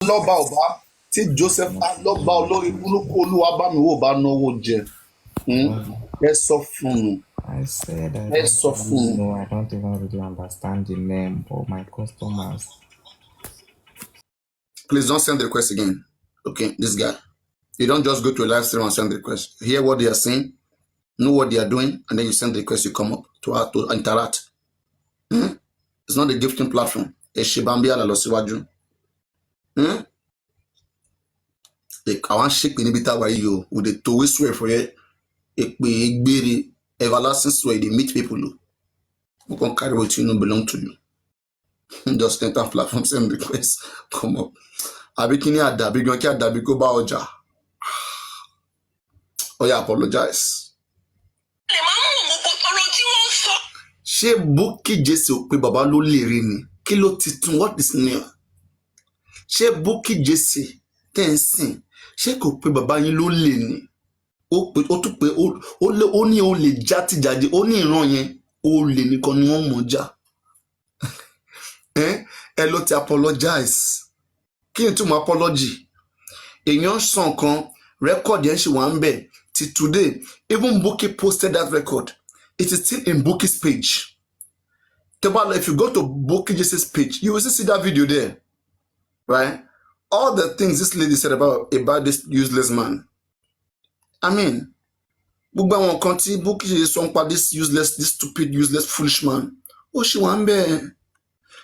Aloba ọba tí Joseph Aloba olórí burúkú Olúwabámiwò bá náwó jẹ ẹ sọ fún un. I said I ẹ don't sọ fún really un. know. I don't even really understand the name of my customers. Please don't send the request again. Okay, this guy. You don't just go to a live stream and send the request. Hear what they are saying, know what they are doing, and then you send the request, you come up to interact. It's not a gifting platform. Eshibambi alalosiwaju. I want shake in bita why you with the two swear for you. Ekbe everlasting swear they meet people. Who can carry what you know belong to you. Just enter platform, send request, come up. Abikini adabi gonki adabi go ba ọjà. Oh yeah, apologize. Ṣé Bukky Jesse ò pé bàbá ló lè rí ni? Kí ló ti tún what is new? Ṣé Bukky Jesse tẹ́ ń sìn? Ṣé kò pé bàbá yín ló lè ni? Ó tún pé ó ní ó lè játijàde, ó ní ìran yẹn ó lè nìkan ni wọ́n mọ̀ já. Ẹ ló ti apologize. Kí ni túmọ̀ apology? Èèyàn sàn kan record yẹn ṣì wà ń bẹ̀ till today. Even Bukky posted that record. It is still in Bukky's page. If you go to Bukky Jesse's page, you will see that video there, right? All the things this lady said about this useless man. I mean, Bukky Jesse song about this useless, this stupid, useless, foolish man. Oh, she wan be.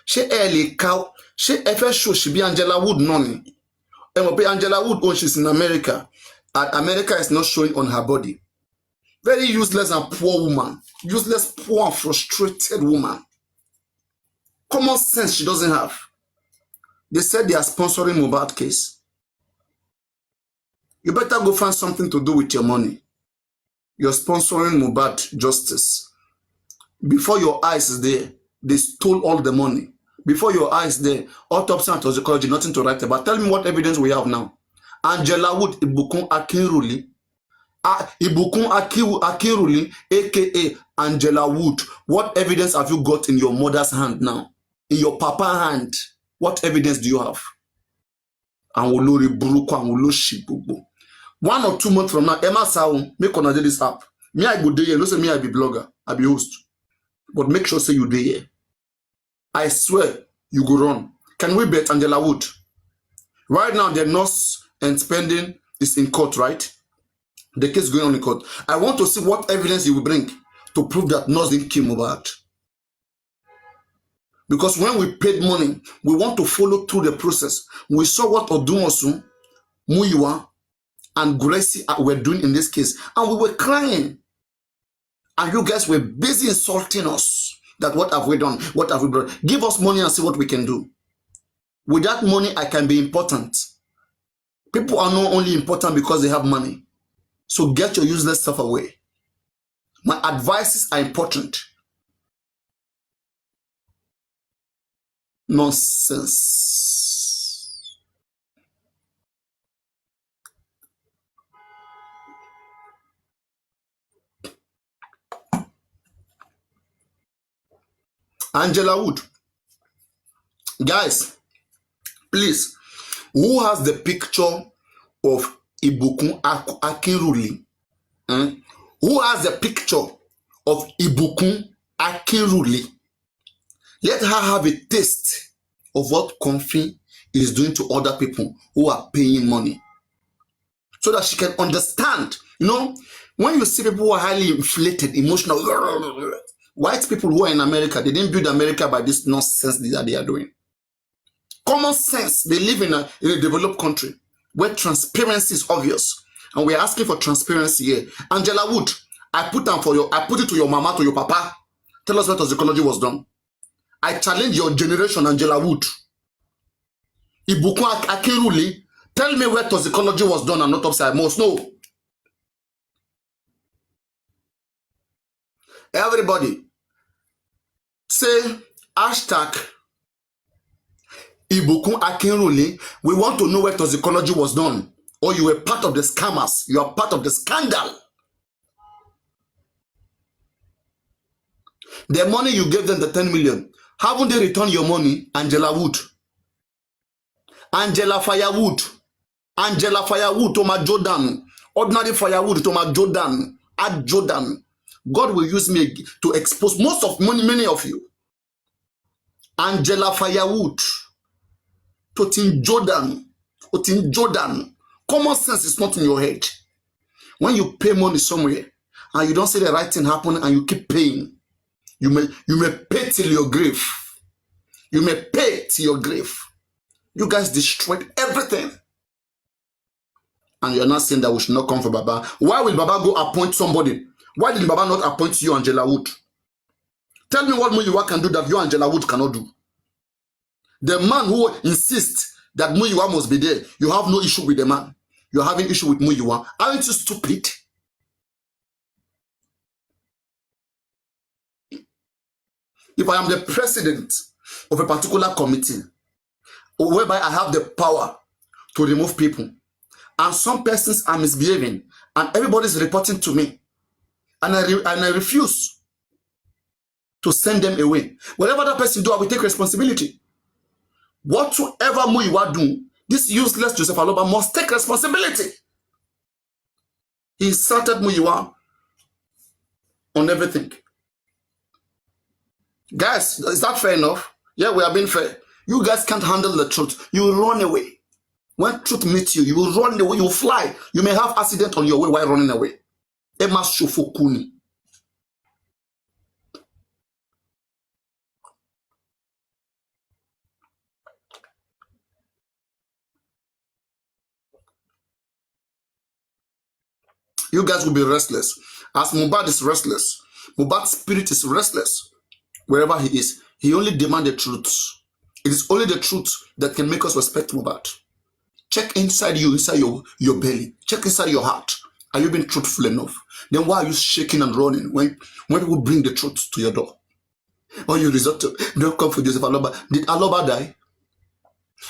She early cow. She ever show she be Angela Wood noni. And be Angela Wood when she's in America. And America is not showing on her body. Very useless and poor woman. Useless, poor and frustrated woman. Common sense she doesn't have. They said they are sponsoring Mohbad case. You better go find something to do with your money. You're sponsoring Mohbad justice. Before your eyes is there, they stole all the money. Before your eyes there, autopsy and toxicology, nothing to write about. Tell me what evidence we have now. Angela Wood, Ibukun Akinruli, Akinruli, aka Angela Wood. What evidence have you got in your mother's hand now? In your papa hand? What evidence do you have? And Wolori Buruko and Woloshi Bubu. 1 or 2 months from now, Emma Sound, make on this app. Me, I go there here. No say me, I be blogger, I be host. But make sure say you there here. I swear you go run. Can we bet Angela Wood? Right now, the nurse and spending is in court, right? The case going on in court. I want to see what evidence you will bring to prove that nurse didn't kill Mohbad. Because when we paid money, we want to follow through the process. We saw what Odumosu, Muyiwa, and Gracie were doing in this case. And we were crying. And you guys were busy insulting us. That what have we done? What have we done? Give us money and see what we can do. With that money, I can be important. People are not only important because they have money. So get your useless stuff away. My advices are important. Nonsense. Angela Wood. Guys, please, who has the picture of Ibukun Akinruli? Who has the picture of Ibukun Akinruli? Let her have a taste of what Comfy is doing to other people who are paying money. So that she can understand. You know, when you see people who are highly inflated, emotional, white people who are in America, they didn't build America by this nonsense that they are doing. Common sense. They live in a developed country where transparency is obvious. And we're asking for transparency here. Angela Wood, I put it to your mama, to your papa. Tell us what toxicology was done. I challenge your generation, Angela Wood. Ibukun Akinruli, tell me where toxicology was done and autopsy. I must know. Everybody, say hashtag Ibukun Akinruli. We want to know where toxicology was done. Or you were part of the scammers. You are part of the scandal. The money you gave them, the 10 million, haven't they returned your money, Angela Wood? Angela Firewood. Angela Firewood to my Jordan. Ordinary firewood to my Jordan. Add Jordan. God will use me to expose many of you. Angela Firewood. To Tin Jordan. To Tin Jordan. Common sense is not in your head. When you pay money somewhere and you don't see the right thing happen and you keep paying, you may pay till your grave. You may pay till your grave. You guys destroyed everything. And you're not saying that we should not come for Baba. Why will Baba go appoint somebody? Why did Baba not appoint you, Angela Wood? Tell me what Muyiwa can do that you, Angela Wood, cannot do. The man who insists that Muyiwa must be there, you have no issue with the man. You're having issue with Muyiwa. Aren't you stupid? If I am the president of a particular committee, whereby I have the power to remove people, and some persons are misbehaving, and everybody is reporting to me, and I refuse to send them away. Whatever that person do, I will take responsibility. Whatsoever Muyiwa do, this useless Joseph Aloba must take responsibility. He insulted Muyiwa on everything. Guys, is that fair enough? Yeah, we are being fair. You guys can't handle the truth. You will run away. When truth meets you, you will run away, you will fly. You may have accident on your way while running away. Emma Shufukuni. You guys will be restless. As Mohbad is restless, Mohbad's spirit is restless. Wherever he is, he only demands the truth. It is only the truth that can make us respect Mohbad. Check inside you, inside your belly. Check inside your heart. Are you being truthful enough? Then why are you shaking and running when people bring the truth to your door? Or you resort to, don't come for Joseph Aloba. Did Aloba die?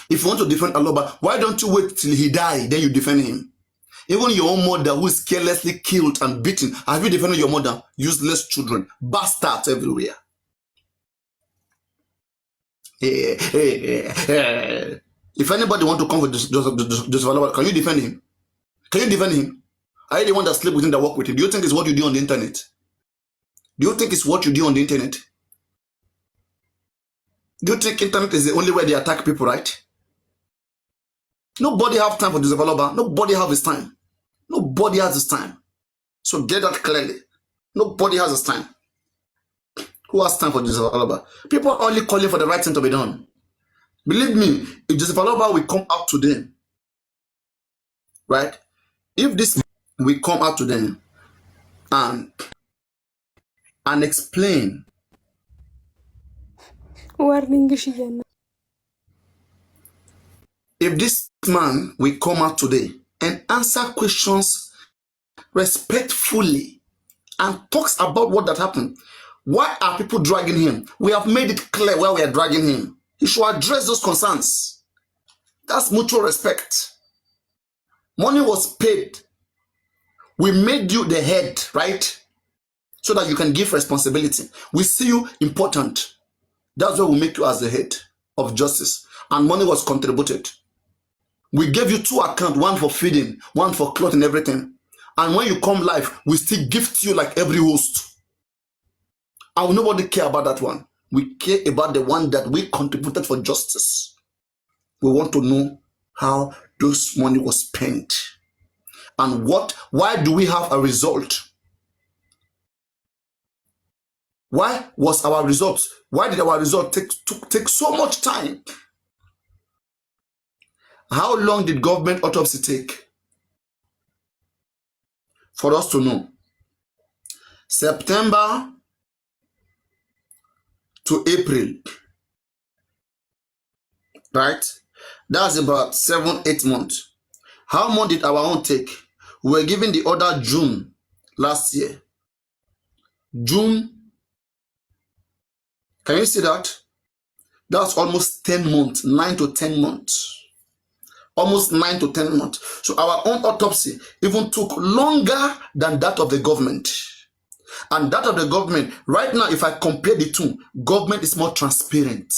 If you want to defend Aloba, why don't you wait till he die, then you defend him? Even your own mother who is carelessly killed and beaten, have you defended your mother? Useless children, bastards everywhere. If anybody want to come with Joseph Aloba, can you defend him? Can you defend him? Are you the one that sleep with him, that work with him? Do you think it's what you do on the internet? Do you think it's what you do on the internet? Do you think internet is the only way they attack people, right? Nobody have time for Joseph Aloba. Nobody have his time. Nobody has his time. So get that clearly. Nobody has his time. Who has time for Joseph Aloba? People are only calling for the right thing to be done. Believe me, if Joseph Aloba will come out to them, right? If this will come out to them and explain. If this man will come out today and answer questions respectfully and talks about what that happened, why are people dragging him? We have made it clear why we are dragging him. He should address those concerns. That's mutual respect. Money was paid. We made you the head, right? So that you can give responsibility. We see you important. That's why we make you as the head of justice. And money was contributed. We gave you 2 accounts, one for feeding, one for clothing, everything. And when you come live, we still gift you like every host. And nobody care about that one. We care about the one that we contributed for justice. We want to know how those money was spent. And why do we have a result? Why was our result? Why did our result take so much time? How long did government autopsy take? For us to know. September to April. Right? That's about 7-8 months. How much did our own take? We were given the order June last year. June. Can you see that? That's almost 10 months, 9 to 10 months. Almost 9 to 10 months. So our own autopsy even took longer than that of the government. And that of the government, right now, if I compare the two, government is more transparent.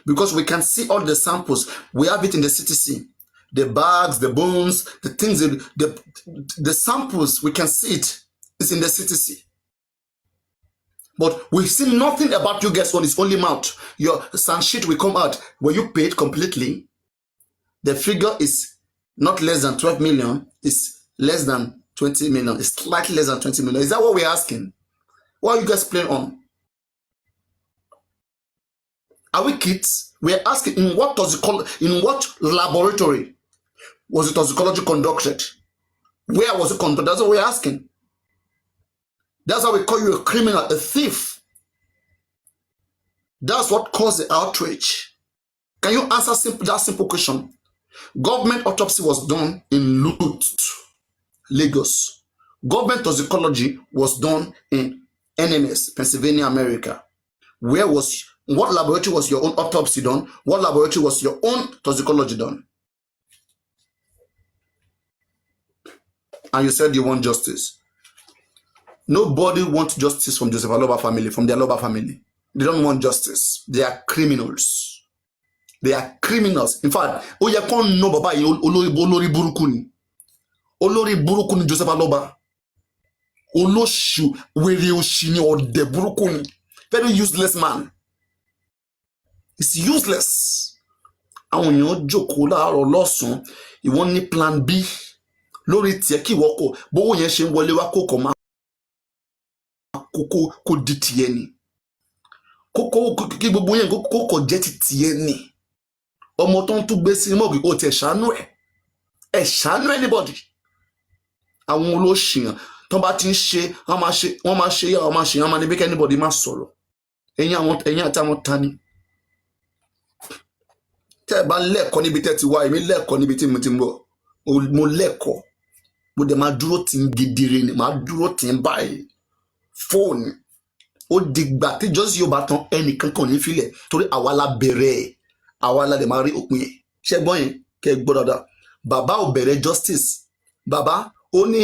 because we can see all the samples. We have it in the CTC. The bags, the bones, the things, the samples, we can see it. It's in the CTC. But we see nothing about you guys on its only mouth. Your sound sheet will come out. When you paid completely, the figure is not less than 12 million. It's less than 20 million. It's slightly less than 20 million. Is that what we're asking? What are you guys playing on? Are we kids? We're asking in what laboratory was the toxicology conducted? Where was it conducted? That's what we're asking. That's how we call you a criminal, a thief. That's what caused the outrage. Can you answer that simple question? Government autopsy was done in Lut, Lagos. Government toxicology was done in NMS, Pennsylvania, America. What laboratory was your own autopsy done? What laboratory was your own toxicology done? And you said you want justice. Nobody wants justice from Joseph Aloba family, from the Aloba family. They don't want justice. They are criminals. They are criminals. In fact, you can't know Baba Olori Burukuni. Olori Burukuni Joseph Aloba. Oloshu Were Oshini or De Burukuni. Very useless man. It's useless. And when you joke or lawson, you want any plan B. Lori Tiaki Woko, but when you say Wale Wako Koma. Koko di tieni. Koko ki gbogbo yen koko jẹ́ ti tieni. Ọmọ tó ń tún gbé sí mo o te ṣàánú ẹ. Ẹ ṣàánú anybody. Àwọn olóṣìyàn tó bá ti ń ṣe wọ́n máa ṣe wọ́n máa ní bí anybody má sọ̀rọ̀. Ẹ̀yin àti àwọn tani. Tẹ́ bá lẹ́kọ̀ọ́ níbi tẹ́ ti wá, èmi lẹ́kọ̀ọ́ níbi tí mo ti ń bọ̀. Mo lẹ́kọ̀ọ́. Mo dẹ̀ máa dúró tí ń gidire ni, máa dúró tí ń báyìí. Fóònù ó dìgbà tí jọ́sí yóò bá tán ẹnìkan kan ní filẹ̀ torí àwa la bẹ̀rẹ̀ àwa la dẹ̀ máa rí òpin yẹn ṣẹ́gbọ́n yẹn kẹ́ gbọ́ dáadáa bàbá ò bẹ̀rẹ̀ justice bàbá ó ní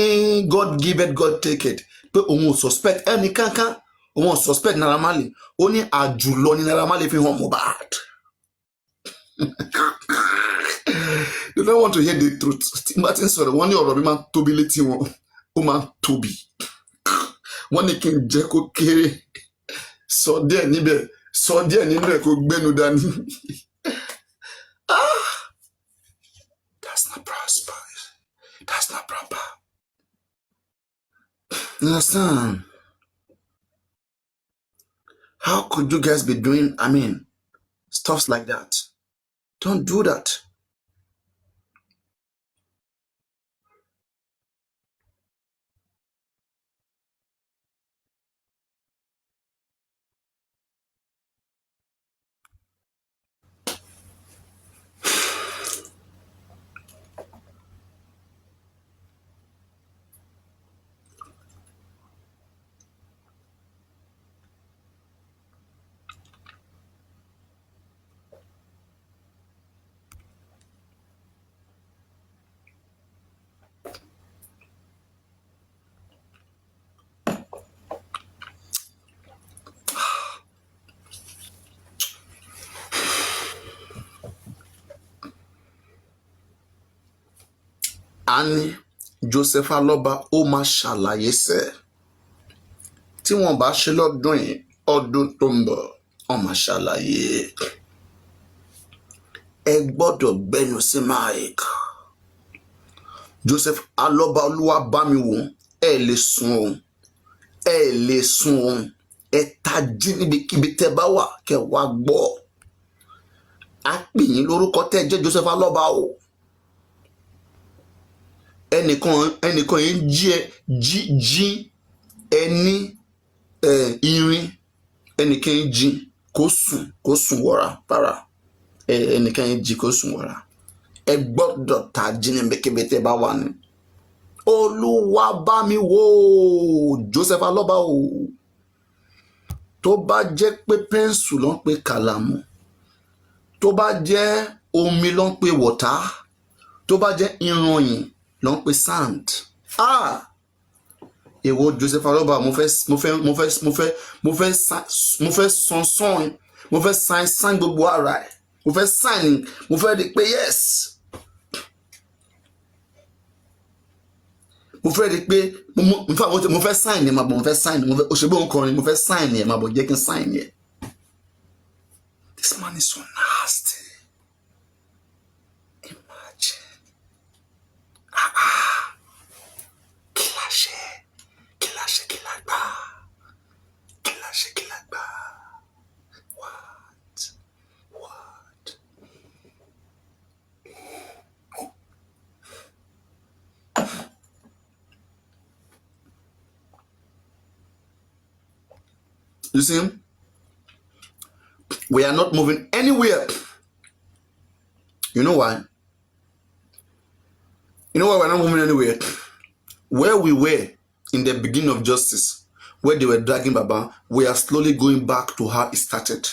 God give it God take it pé òun ò suspect ẹnìkankan òun ò suspect Naira Marley ó ní àjùlọ ní Naira Marley fi hàn Mohbad. They don't want to hear the truth. Martin sọ̀rọ̀ wọ́n ní ọ̀rọ̀ mi máa ń tóbi létí wọn ó máa ń tóbi. Wọ́n ní kí n jẹ́ kó kéré sọ díẹ̀ níbẹ̀ kó gbẹ́nu dání. That's not prosper. That's not proper. You understand? How could you guys be doing, stuffs like that? Don't do that. Ani Joseph Aloba ó máa ṣàlàyé sẹ́ tí wọ́n bá ṣe lọ́dún yìí ọdún tó ń bọ̀ wọ́n máa ṣàlàyé ẹ gbọ́dọ̀ gbẹ́nu sí Mike Joseph Aloba olúwa bá mi wò ẹ lè sùn òun ẹ tají níbikíbi tẹ́ bá wà kẹ́ wá gbọ́ á pè yín lórúkọ tẹ́ jẹ́ Joseph Aloba o. ẹnìkan yẹn jí ẹni irin ẹnìkan yẹn jí kó sùn wọra para ẹnìkan yẹn jí kó sùn wọra ẹ gbọ́dọ̀ tají ní bẹkẹbẹtẹ bá wà ní. Olúwa bá mi wò Joseph Aloba o tó bá jẹ́ pé pẹ́ńsù ló ń pe kàlàmù tó bá jẹ́ omi ló ń pe wọ̀tá tó bá jẹ́ ìròyìn ló ń pe sand. Èwo Joseph Aloba mo fẹ́ san gbogbo ara ẹ̀ mo fẹ́ sign mo fẹ́ rí pé yes mo fẹ́ rí pé mo fẹ́ sign ẹ̀ máa bọ̀ mo fẹ́ sign mo fẹ́ òṣèlú òǹkọrin mo fẹ́ sign ẹ̀ máa bọ̀ jẹ́ kí n sign ẹ̀. This man is so nasty. Imagine. Kí la ṣe kí la ṣe kí la gbà kí la ṣe kí la gbà. What? You see, we are not moving anywhere. You know why? You know why we're not moving anywhere? Where we were in the beginning of justice, where they were dragging Baba, we are slowly going back to how it started.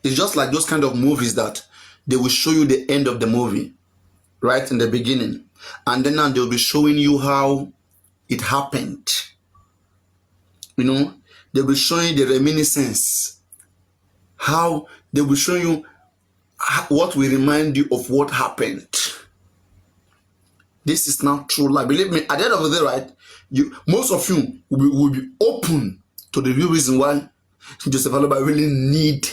It's just like those kind of movies that they will show you the end of the movie, right in the beginning. And then now they'll be showing you how it happened. You know, they'll be showing the reminiscence. How they will show you what will remind you of what happened. This is not true life. Believe me, at the end of the day, right? Most of you will be open to the real reason why Joseph Aloba really need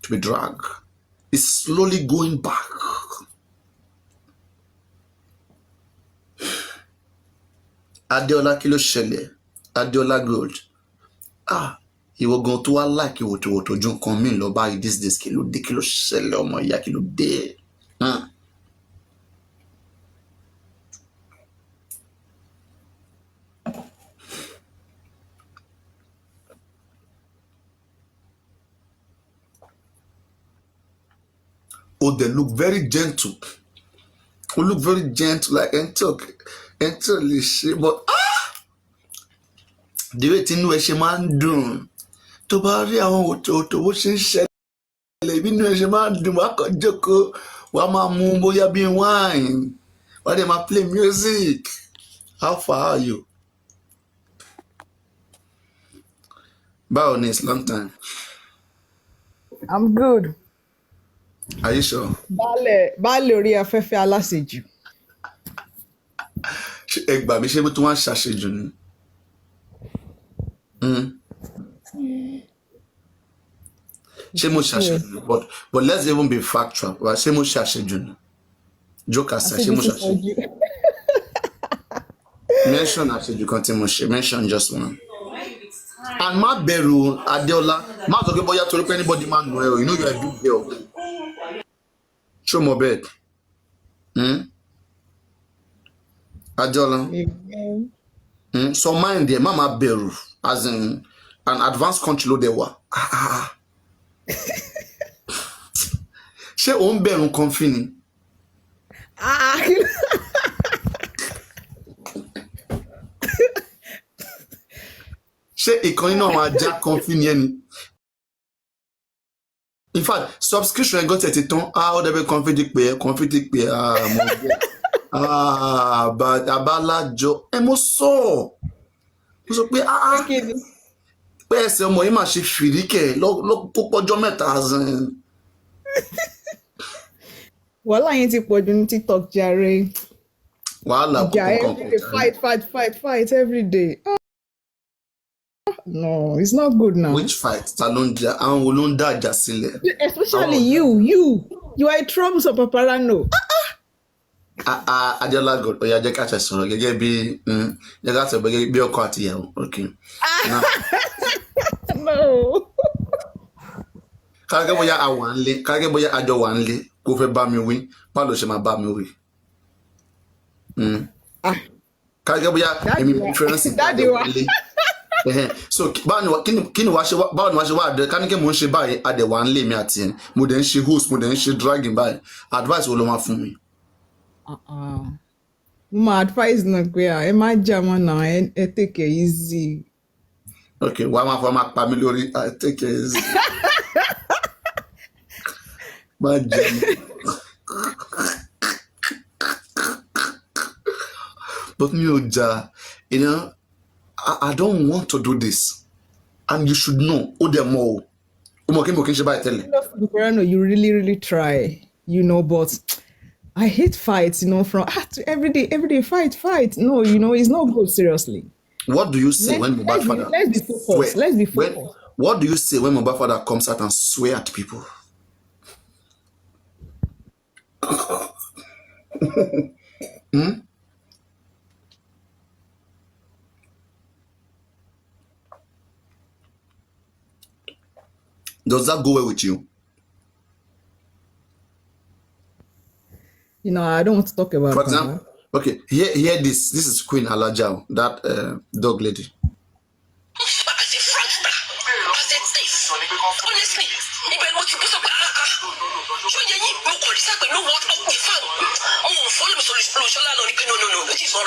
to be dragged. It's slowly going back. Adeola kí ló ṣẹlẹ̀, Adeola Gold. Ìwọ gan tó wá láìkí wòtòwòtò ju nǹkan míì lọ báyìí these days kí ló dé kí ló ṣẹlẹ̀ ọmọ ìyá kí ló dé. Oh, they look very gentle. We look very gentle, like until she, but the way tí inú ẹ ṣe máa ń dùn tó bá rí àwọn òtòòtò bó ṣe ń ṣẹlẹ̀ bí inú ẹ ṣe máa ń dùn wá kàn jókòó wàá máa mú bóyá bí wine wàá dẹ̀ máa play music. How far are you? Báwo ni it's long time. I'm good. Are you sure? Baálé orí afẹ́fẹ́ aláṣejù. Ẹ gbà mí ṣé bó tí wọ́n ń ṣàṣejù ni. Ṣé mo ṣàṣejù? But let's even be factual. Ṣé mo ṣàṣejù ni? Joke aside, ṣé mo ṣàṣejù? Mention àṣejù kan tí mo ṣe. Mention just one. And má bẹ̀rù Adeola. Má sọ pé bóyá torí pé anybody man know you know you are a big girl. Show Mohbad. Adeola. So mind there, mama bẹ̀rù as in an advanced country ló dé wà. Ṣé o ń bẹ̀rù nǹkan fi ni? Ṣé ìkan nínú àwọn ajá kan fi ni ẹni? In fact, subscription ẹ̀ gọ́tẹ̀ ti tán. Ó dẹ́bẹ̀ kan fi ti pè é mo gbé. Abálájọ mo sọ pé pé ẹsẹ̀ ọmọ yìí máa ṣe fìríkẹ̀ lọ́pọ̀jọ́ mẹ́ta zan. Wàhálà yẹn ti pọ̀ jù ní TikTok jàre. Wàhálà Fight every day. No, it's not good now. Which fight? Ta ló ń jà? Àwọn wo ló ń dá ìjà sílẹ̀? Especially you are a troublesome Papariano. Adeola Gold, ó yá jẹ́ ká sọ̀rọ̀ gẹ́gẹ́ bí jẹ́ ká sọ̀rọ̀ gẹ́gẹ́ bí ọkọ àti ìyàwó. Okay. No. Kágẹ́ bóyá àwa ń lé, kágẹ́ bóyá àjọ wà ń lé, kó fẹ́ bá mi wí, báwo ló ṣe máa bá mi wí? Kágẹ́ bóyá èmi preference Daddy wa. So báwo ni wàá ṣe wá àdẹ ká ní kí mò ń ṣe báyìí àdẹ wà ń lé mi àti ẹ̀ mo dẹ̀ ń ṣe host mo dẹ̀ ń ṣe dragging báyìí advice wo ló máa fún mi? Mo máa advice náà pé ẹ má jà mọ́ náà ẹ take it easy. Okay, wàá máa pa mí lórí take it easy. Má jà mí. But mi ò jà, you know, I don't want to do this. And you should know, ó dẹ̀ mọ̀ o, Papariano, you really try, but I hate fights, from to every day, fight. No, it's not good, seriously. What do you say when Mohbad father Let's be focused. swear? Let's be When focused. what do you say when Mohbad father comes out and swear at people? Does that go well with you? I don't want to talk about For that. example, okay, hear this. This is Queen Alajao, that dog lady. As a fraudster, as a thief, honestly, even what you put up, so you no call this up, no what up the fan. Oh, follow me, so no, it is not.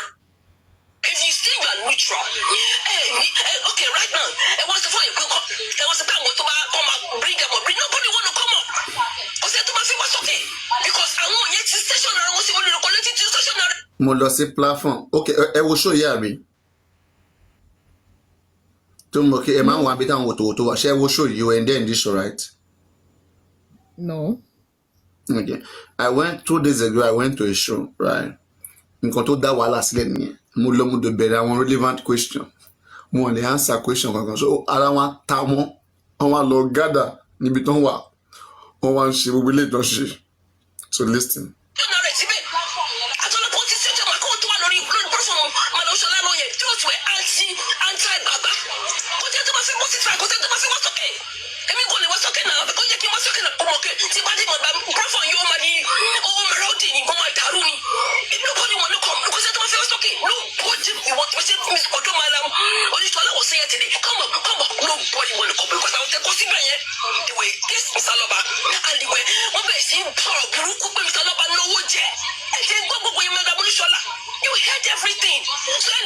If you say you are neutral, okay, right now, it was the phone, it was the time to come out, bring them up, nobody want to come up. I said to my friend, what's okay? Because I want yet to stationary, I want to see what you're collecting to stationary. Mo lọ sí platform. Okay, ẹ wo show yìí àbí? Tó mọ̀ kí ẹ máa ń wá bí táwọn wòtòwòtò wà. Ṣé ẹ wo show yìí? You were in this show, right? No. Okay. I went 2 days ago, I went to a show, right? Nǹkan tó dá wàhálà sílẹ̀ nìyẹn. Mo lọ mo bẹ̀rẹ̀ àwọn relevant question. Mo lè answer question kankan. So ara wọn ta wọn. Wọ́n wá lọ gather níbi tó ń wà. Wọ́n wá ń ṣe gbogbo ilé ìjọsìn. So listen. You heard everything. So they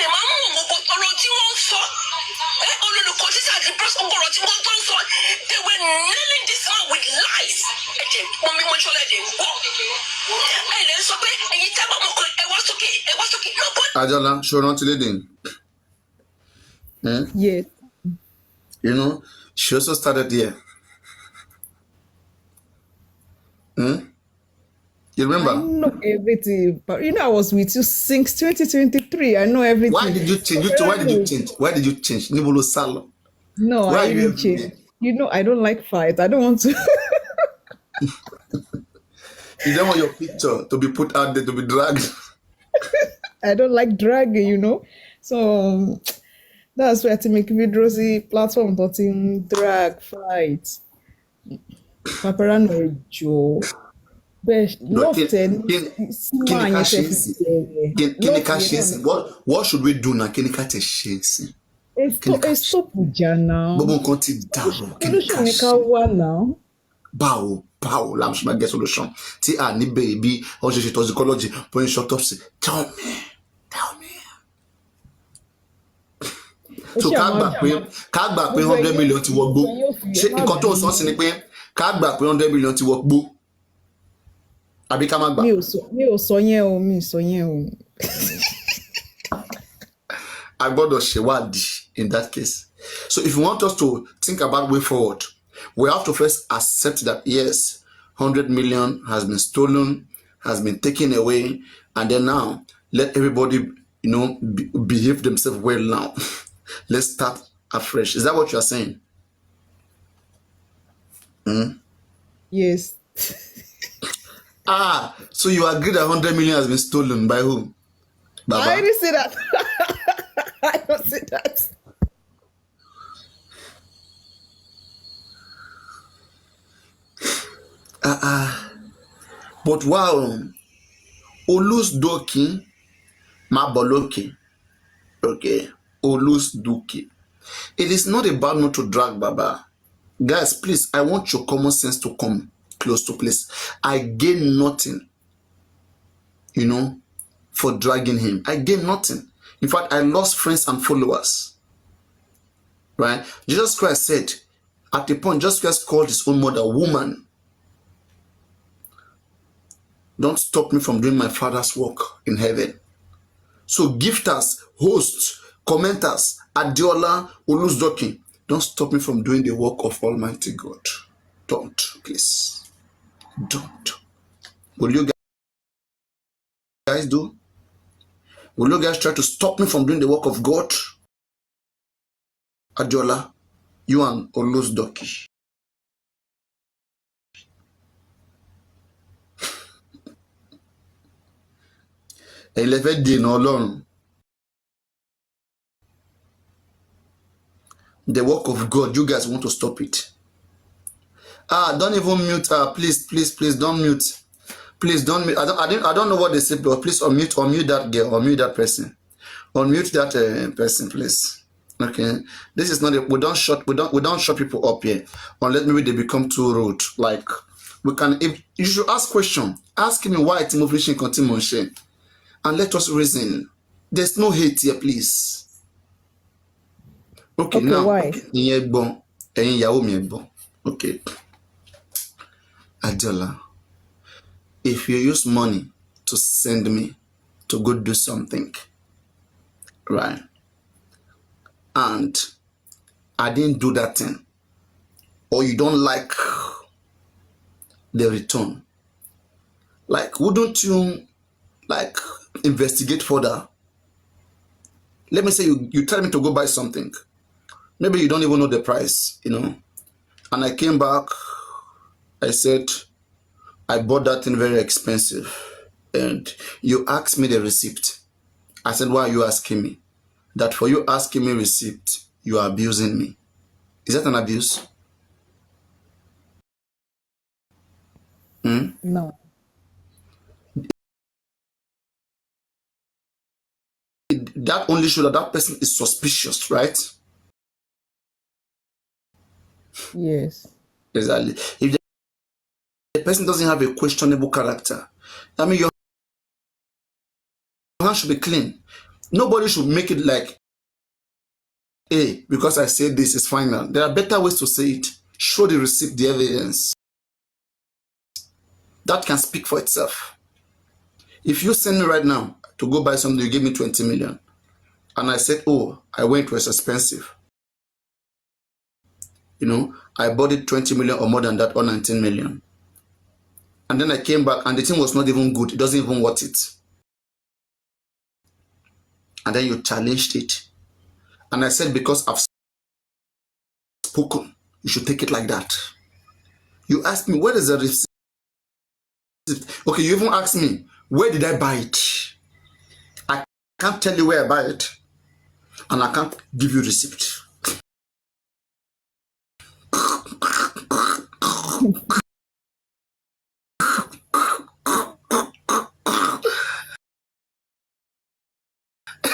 were nailing this man with lies. Ajala, show on to the Yes. You know, she also started here. You remember? I know everything, but I was with you since 2023. I know everything. Why did you change? Why did you change? Nibolo Salo. No, Why I didn't change. I don't like fight. I don't want to. You don't want your picture to be put out there to be dragged. I don't like dragging, So that's why I to make videos platform but in drag fight. Papariano Joe. But what should we do now? Stop now. Solution now. Bow, lambs my get solution. Ti ni baby, or she toxicology, point autopsy. Tell me. So ká gbà pé 100 million ti wọgbó. Ṣé nǹkan tó sọ sí ni pé ká gbà pé 100 million ti wọgbó. Àbí ká má gbà. Mi ò sọ yẹn o. I gbọ́dọ̀ ṣèwádìí in that case. So if you want us to think about way forward, we have to first accept that yes, 100 million has been stolen, has been taken away, and then now let everybody, behave themselves well now. Let's start afresh. Is that what you are saying? Yes. So you agree that 100 million has been stolen by who? Baba? I didn't say that. I don't say that. But wow, Olusdoki Maboloki. Okay, Olusdoki. It is not about not to drag Baba. Guys, please, I want your common sense to come close to place. I gain nothing, for dragging him. I gain nothing. In fact, I lost friends and followers. Right? Jesus Christ said, at the point, Jesus Christ called his own mother woman. Don't stop me from doing my Father's work in heaven. So gifters, hosts, commenters, Adiola, Olusdoki, don't stop me from doing the work of Almighty God. Don't, please. Don't. Will you guys do? Will you guys try to stop me from doing the work of God? Adiola, you and Olosdoki. Elevate the Nolon. The work of God, you guys want to stop it. Don't even mute her. Please, don't mute. Please don't mute. I don't know what they say, but please unmute that girl, unmute that person. Unmute that person, please. Okay. This is not we don't shut people up here. Unless maybe they become too rude. Like we can if you should ask question. Ask me why Timothy continue on share. And let us reason. There's no hate here, please. Okay, now. Why? Okay. Adela, if you use money to send me to go do something, right? And I didn't do that thing, or you don't like the return, like, wouldn't you like investigate further? Let me say you tell me to go buy something. Maybe you don't even know the price, and I came back, I said, I bought that thing very expensive. And you asked me the receipt. I said, why are you asking me? That for you asking me receipt, you are abusing me. Is that an abuse? No. That only shows that person is suspicious, right? Yes. Exactly. If the person doesn't have a questionable character, I mean, your hand should be clean. Nobody should make it like, hey, because I said this is final. There are better ways to say it. Show the receipt, the evidence. That can speak for itself. If you send me right now to go buy something, you give me 20 million. And I said, oh, I went, it was expensive. I bought it 20 million or more than that, or 19 million. And then I came back and the thing was not even good. It doesn't even worth it. And then you challenged it. And I said, because I've spoken, you should take it like that. You asked me, where is the receipt? Okay, you even asked me, where did I buy it? I can't tell you where I buy it. And I can't give you receipt.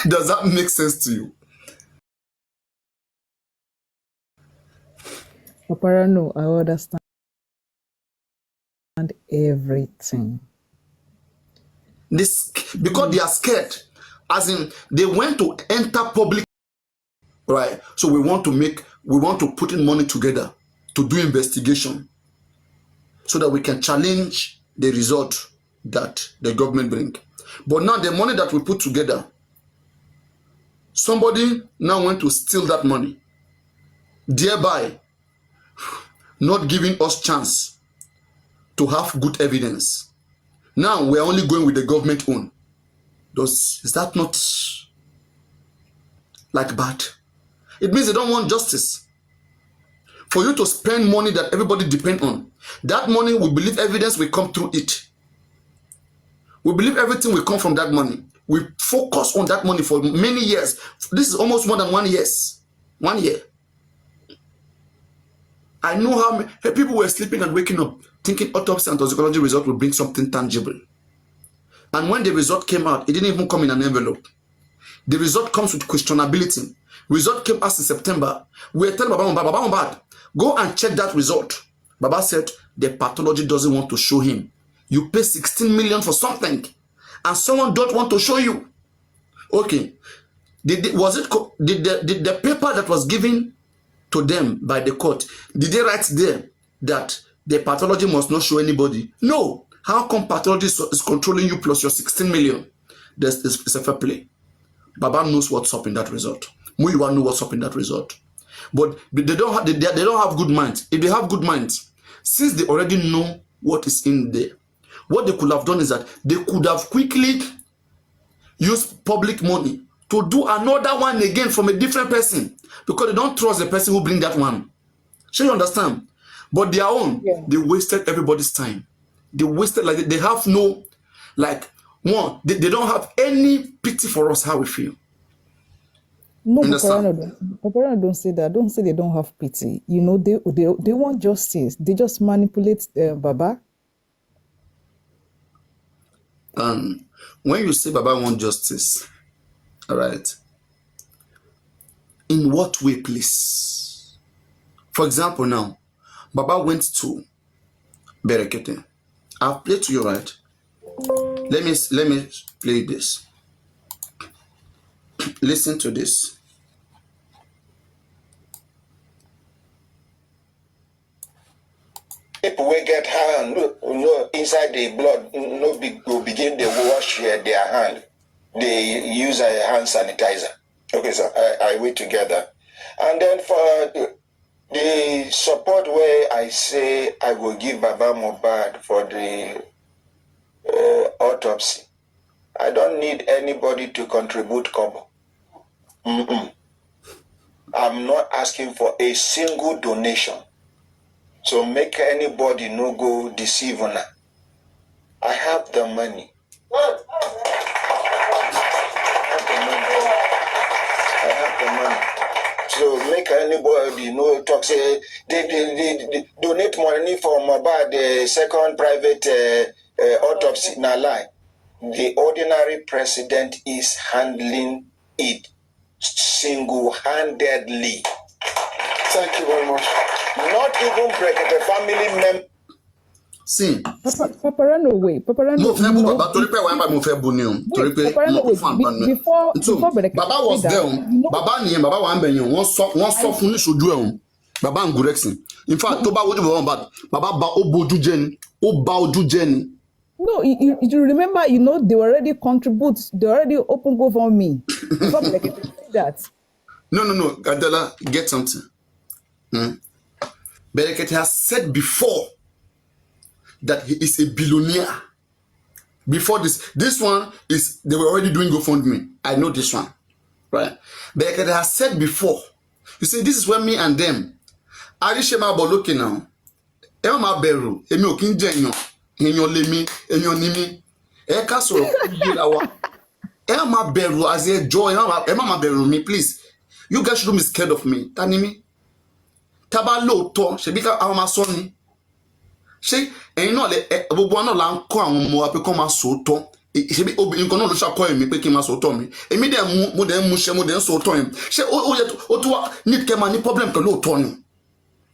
Does that make sense to you? Papariano, I understand everything. This because they are scared. As in, they went to enter public, right? So we want to put in money together to do investigation so that we can challenge the result that the government bring. But now the money that we put together, somebody now went to steal that money, thereby not giving us chance to have good evidence. Now we're only going with the government own. Is that not like bad? It means they don't want justice. For you to spend money that everybody depend on, that money, we believe evidence will come through it. We believe everything will come from that money. We focus on that money for many years. This is almost more than 1 year. 1 year. I know how many people were sleeping and waking up thinking autopsy and toxicology result will bring something tangible. And when the result came out, it didn't even come in an envelope. The result comes with questionability. Result came out in September. We were telling Baba Mohbad, go and check that result. Baba said the pathology doesn't want to show him. You pay 16 million for something, and someone don't want to show you. Okay, did the paper that was given to them by the court, did they write there that the pathology must not show anybody? No. How come pathology is controlling you plus your 16 million? It's a fair play. Baba knows what's up in that result. Muyiwa knows what's up in that result. But they don't have good minds. If they have good minds, since they already know what is in there, what they could have done is that they could have quickly used public money to do another one again from a different person, because they don't trust the person who bring that one. Sure, you understand? But their own, they wasted everybody's time. They wasted, like, they have no, like, one, they don't have any pity for us, how we feel. No, Papariano don't say that. Don't say they don't have pity. You know, they want justice. They just manipulate Baba. When you say Baba want justice, all right, in what way, please? For example, now, Baba went to Berekete. I've played to you, right? Let me play this. Listen to this. People will get hand, inside the blood, will begin to wash their hand. They use a hand sanitizer. Okay, so I wait together. And then for the support where I say I will give Baba Mohbad for the autopsy, I don't need anybody to contribute kobo. I'm not asking for a single donation. So make anybody no go deceive on that. I have the money. I have the money. So make anybody no talk say they donate money for Mohbad the second private autopsy. Now lie. The ordinary president is handling it single-handedly. Thank you very much. Not even break the family member. See. Papariano way. Papariano. Baba was there. Baba ni Baba wa ambe yin. Wọ́n sọ fún ní sojú ẹ on. Baba ngurexin. In fact, tó bá wojú Baba ba obojú jẹ ni. Ó ba ojú jẹ ni. No, you remember, you know, they already contribute. They already open GoFundMe. Before that. No. Adela, get something. Berekete has said before that he is a billionaire. Before this one is, they were already doing GoFundMe. I know this one, right? Berekete has said before. You see, this is where me and them. Arishema Boloke now. Ema beru. Emi okinje Enyo lemi, enyo nimi. Eka soro kubilawa. Ema beru as a joy. Ema beru me, please. You guys shouldn't be scared of me. Tanimi. Taba lo to. Shebika awama soni. She ẹ̀yin náà le gbogbo náà la ńkọ́ àwọn ọmọ wa pé kó máa sòótọ́. Ṣebí obìnrin kan náà ló ṣàkọ́ èmi pé kí n máa sòótọ́ mi. Èmi dẹ̀ mo dẹ̀ ń múṣẹ́ mo dẹ̀ ń sòótọ́ yẹn. Ṣé ó yẹ ó tún wá ní kẹ́ máa ní problem pẹ̀lú òótọ́ ni?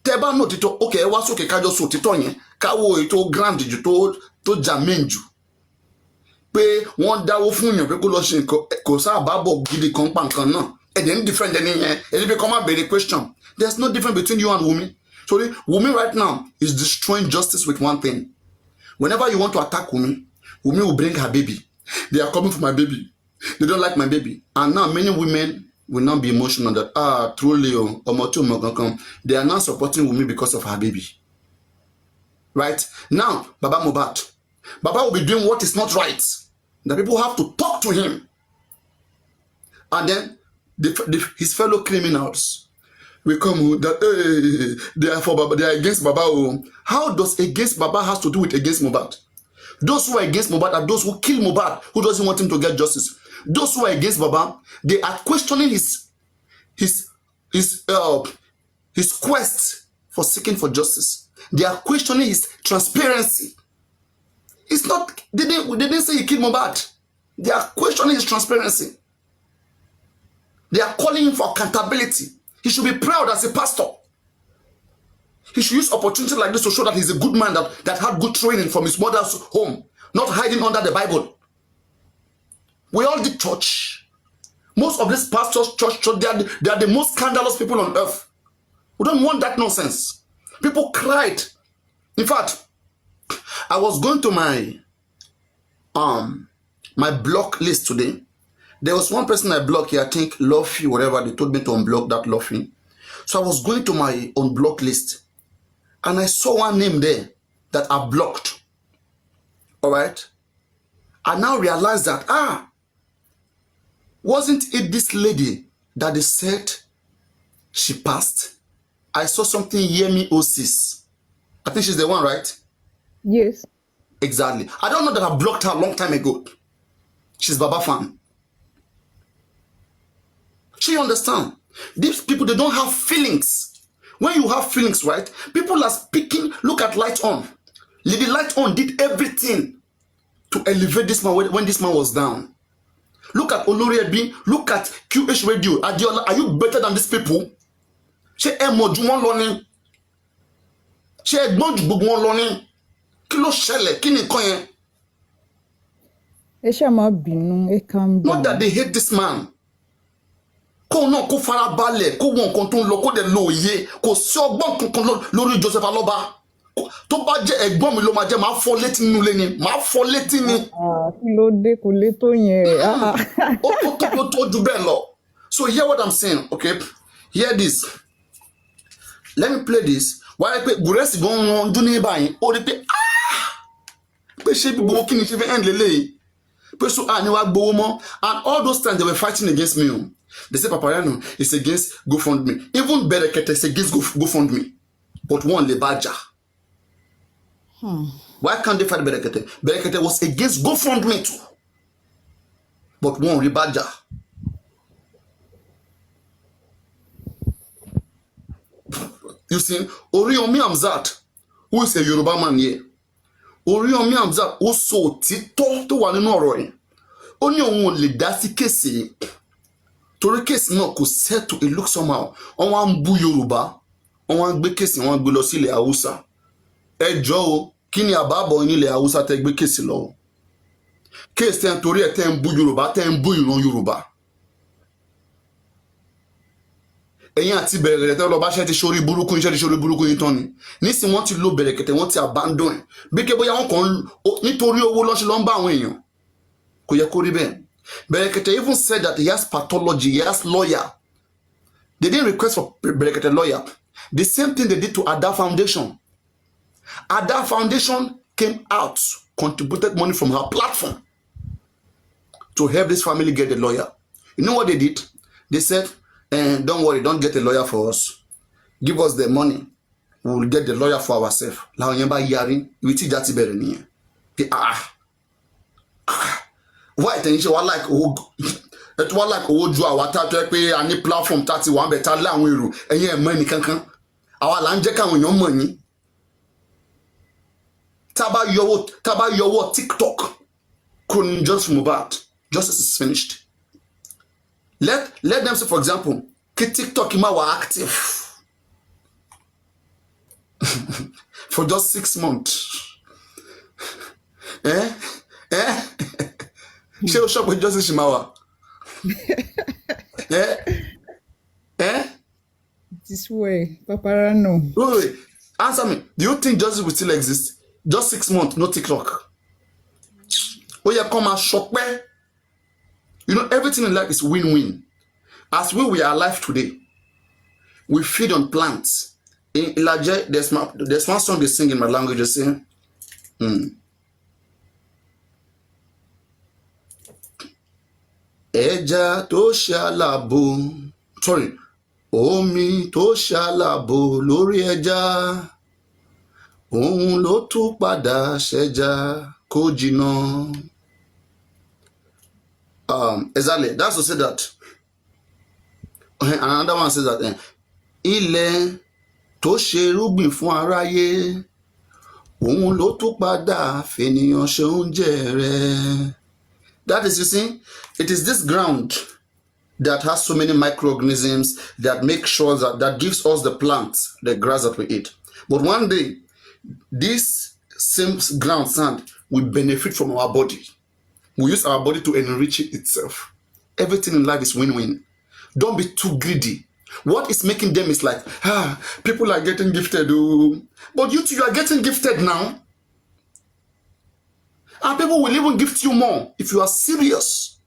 Tẹ́ bá náà títọ́ ókè ẹ wá sókè kájọ sọ òtítọ́ yẹn káwọ́ ètò grand jù tó germane jù. Pé wọ́n dáwó fún yàn pé kó lọ ṣe nǹkan kò sáàbàbọ̀ gidi kan pa nǹkan náà. Ẹ̀dẹ̀ ń different ẹni yẹn ẹni pé kọ́ máa béèrè question. There's no difference between you and Wumi. Sorry, Wumi right now is destroying justice with one thing. Whenever you want to attack Wumi will bring her baby. They are coming for my baby. They don't like my baby. And now many women will not be emotional that, truly, they are not supporting Wumi because of her baby. Right? Now, Baba Mohbad. Baba will be doing what is not right. The people have to talk to him. And then his fellow criminals we come that they are for Baba, they are against Baba. How does against Baba has to do with against Mohbad? Those who are against Mohbad are those who kill Mohbad, who doesn't want him to get justice. Those who are against Baba, they are questioning his quest for seeking for justice. They are questioning his transparency. It's not they didn't say he killed Mohbad. They are questioning his transparency. They are calling him for accountability. He should be proud as a pastor. He should use opportunity like this to show that he's a good man that had good training from his mother's home, not hiding under the Bible. We all did church. Most of these pastors, church, they are the most scandalous people on earth. We don't want that nonsense. People cried. In fact, I was going to my block list today. There was one person I blocked here, I think Luffy, whatever, they told me to unblock that Luffy. So I was going to my unblock list. and I saw one name there that I blocked. All right. I now realized that, wasn't it this lady that they said she passed? I saw something Yemi Osis. I think she's the one, right? Yes. Exactly. I don't know that I blocked her a long time ago. She's Baba fan. She understand. These people, they don't have feelings. When you have feelings, right? People are speaking. Look at Light On. Lady Light On did everything to elevate this man when this man was down. Look at Olori Ebin. Look at QH Radio. Adiola, are you better than these people? Ṣé ẹ mọ̀ ju wọ́n lọ ni? Ṣé ẹ gbọ́n ju gbogbo wọn lọ ni? Kí ló ṣẹlẹ̀? Kí ni nǹkan yẹn? Ẹ ṣáà má bínú, ẹ calm down. Not that they hate this man. Kó náà kó fara balẹ̀, kó wọ nǹkan tó ń lọ, kó dẹ̀ lo òye, kò sí ọgbọ́n kankan lórí Joseph Aloba. Tó bá jẹ́ ẹ̀gbọ́n mi ló máa jẹ́, máa fọ́ létí nínú ilé ni, máa fọ́ létí ni. Kí ló dé kò lè tó yẹn? Ó tó ju bẹ́ẹ̀ lọ. So hear what I'm saying, okay? Hear this. Let me play this. Why pé Gúrẹ́sì gan wọn dún ní báyìí, ó rí pé pé ṣé bí gbogbo kí ni ṣe fẹ́ end lélẹ́yìí? Pé so ni wàá gbowó mọ́. And all those times they were fighting against me. They say Papariano is against GoFundMe. Even Berekete is against GoFundMe. But one le baja. Why can't they fight Berekete? Berekete was against GoFundMe too. But one rebaja. You see, Oriyomi Hamzat, who is a Yoruba man here. Oriyomi Hamzat ó sọ òtítọ́ tó wà nínú ọ̀rọ̀ yìí. Ó ní òun ò lè dá sí kéèsì yìí. Torí kéèsì náà kò settle, it looks somehow. Wọ́n wá ń bú Yorùbá. Wọ́n wá ń gbé kéèsì, wọ́n gbé lọ sí ilẹ̀ Haúsá. Ẹ jọ̀ọ́ o, kí ni àbábọ̀ yín ilẹ̀ Haúsá tẹ́ gbé kéèsì lọ? Kéèsì tẹ́ ń torí ẹ̀ tẹ́ ń bú Yorùbá, tẹ́ ń bú ìran Yorùbá. Ẹ̀yin àti Bẹ̀rẹ̀kẹ̀tẹ̀ lọ bá ṣe ti ṣorí burúkú yín tán ni. Nísìn wọ́n ti lo Bẹ̀rẹ̀kẹ̀tẹ̀, wọ́n ti abandon ẹ̀. Bí ké bóyá wọ́n kàn nítorí owó lọ́ṣẹ́ ló ń bá àwọn èèyàn. Kò yẹ kó rí bẹ́ẹ̀. Bẹ̀rẹ̀kẹ̀tẹ̀ even said that he has pathology, he has lawyer. They didn't request for Bẹ̀rẹ̀kẹ̀tẹ̀ lawyer. The same thing they did to Ada Foundation. Ada Foundation came out, contributed money from her platform to help this family get a lawyer. You know what they did? They said, don't worry, don't get a lawyer for us. Give us the money. We will get the lawyer for ourselves. Láwọn yẹn bá yarí, ibi tí ìjà ti bẹ̀rẹ̀ nìyẹn. Why tẹ̀yìn ṣe wá like owó ju àwa tá a tó yẹ pé a ní platform tá a ti wà ń bẹ̀ tá a lé àwọn èrò ẹ̀yìn ẹ̀ mọ́ ẹnì kankan. Àwa là ń jẹ́ káwọn èèyàn mọ̀ yín. Tá a bá yọwọ́ TikTok kò ní just Mohbad. Justice is finished. Let them say, for example, que TikTok ma were active for just 6 months. She will shop with Justice Shimawa. This way, Papariano. Wait, answer me. Do you think justice will still exist? Just 6 months, no TikTok. Oh yeah, come and shop. You know, everything in life is win-win. As we are alive today, we feed on plants. In Ilaje, there's one song they sing in my language, they sing, Ẹja tó ṣàlàbò, sorry, omi tó ṣàlàbò lórí ẹja, òun ló tún padà ṣẹja kó jìnnà. Exactly. That's to say that. Another one says that ilẹ̀ tó ṣe rúgbìn fún aráyé, òun ló tún padà fènìyàn ṣe oúnjẹ rẹ̀. That is, you see, it is this ground that has so many microorganisms that make sure that gives us the plants, the grass that we eat. But one day, this same ground sand will benefit from our body. We use our body to enrich it itself. Everything in life is win-win. Don't be too greedy. What is making them is like, people are getting gifted. But you are getting gifted now. And people will even gift you more if you are serious.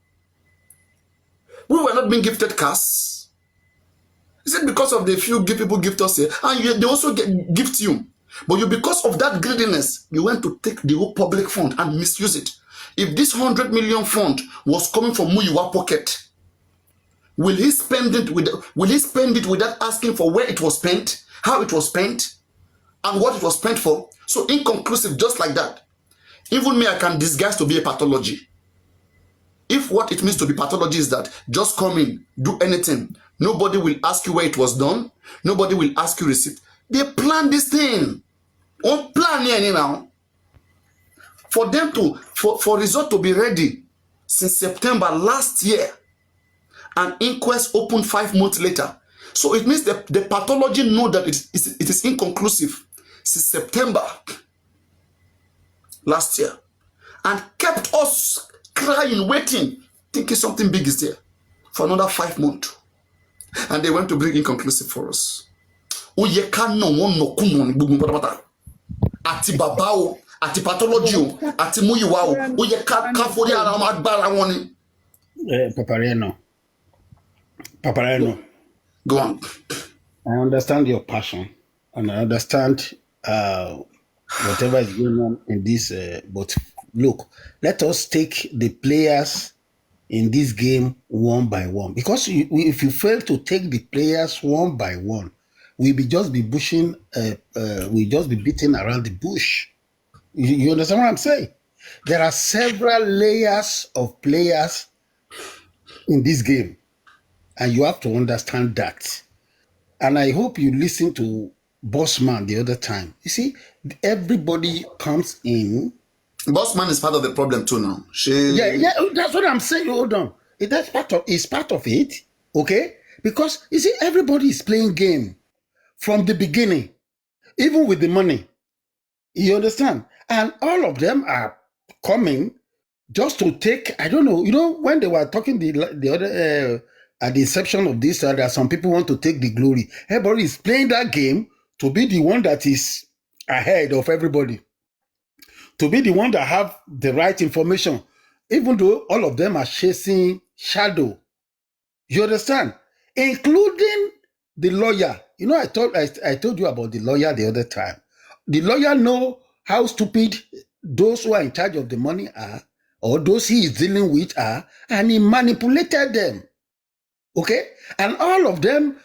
We were not being gifted cars. Is it because of the few people gift us here? And they also gift you. But you, because of that greediness, you went to take the whole public fund and misuse it. If this 100 million fund was coming from Muyiwa pocket, will he spend it without asking for where it was spent, how it was spent, and what it was spent for? So inconclusive, just like that. Even me, I can disguise to be a pathology. If what it means to be pathology is that just come in, do anything, nobody will ask you where it was done, nobody will ask you receipt. They plan this thing. On plan here now. For them to, for result to be ready since September last year, an inquest opened 5 months later. So it means that the pathology know that it is inconclusive since September last year, and kept us crying, waiting, thinking something big is there for another 5 months. And they went to bring inconclusive for us. Ati babao, ati pathology, ati muyiwao, kafori ara ma agbara won ni. Papariano. Go on. I understand your passion, and I understand whatever is going on in this. But look, let us take the players in this game one by one. Because if you fail to take the players one by one, we'll just be beating around the bush. You understand what I'm saying? There are several layers of players in this game, and you have to understand that. And I hope you listen to Bossman the other time. You see, everybody comes in. Bossman is part of the problem too now. Yeah, that's what I'm saying. Hold on. It's part of it, okay? Because, you see, everybody is playing game from the beginning, even with the money. You understand? And all of them are coming just to take, I don't know, when they were talking the other, at the inception of this, there are some people want to take the glory. Everybody is playing that game to be the one that is ahead of everybody, to be the one that have the right information, even though all of them are chasing shadow. You understand? Including the lawyer. I told you about the lawyer the other time. The lawyer know how stupid those who are in charge of the money are, or those he is dealing with are, and he manipulated them. Okay? And all of them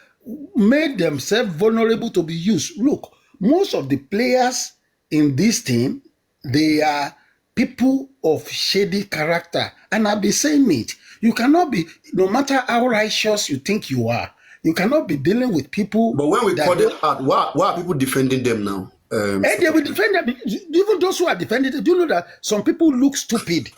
made themselves vulnerable to be used. Look, most of the players in this team, they are people of shady character. And I've been saying it. You cannot be, no matter how righteous you think you are, you cannot be dealing with people. But when we call them out, why are people defending them now? And they will defend them. Even those who are defending them, do you know that some people look stupid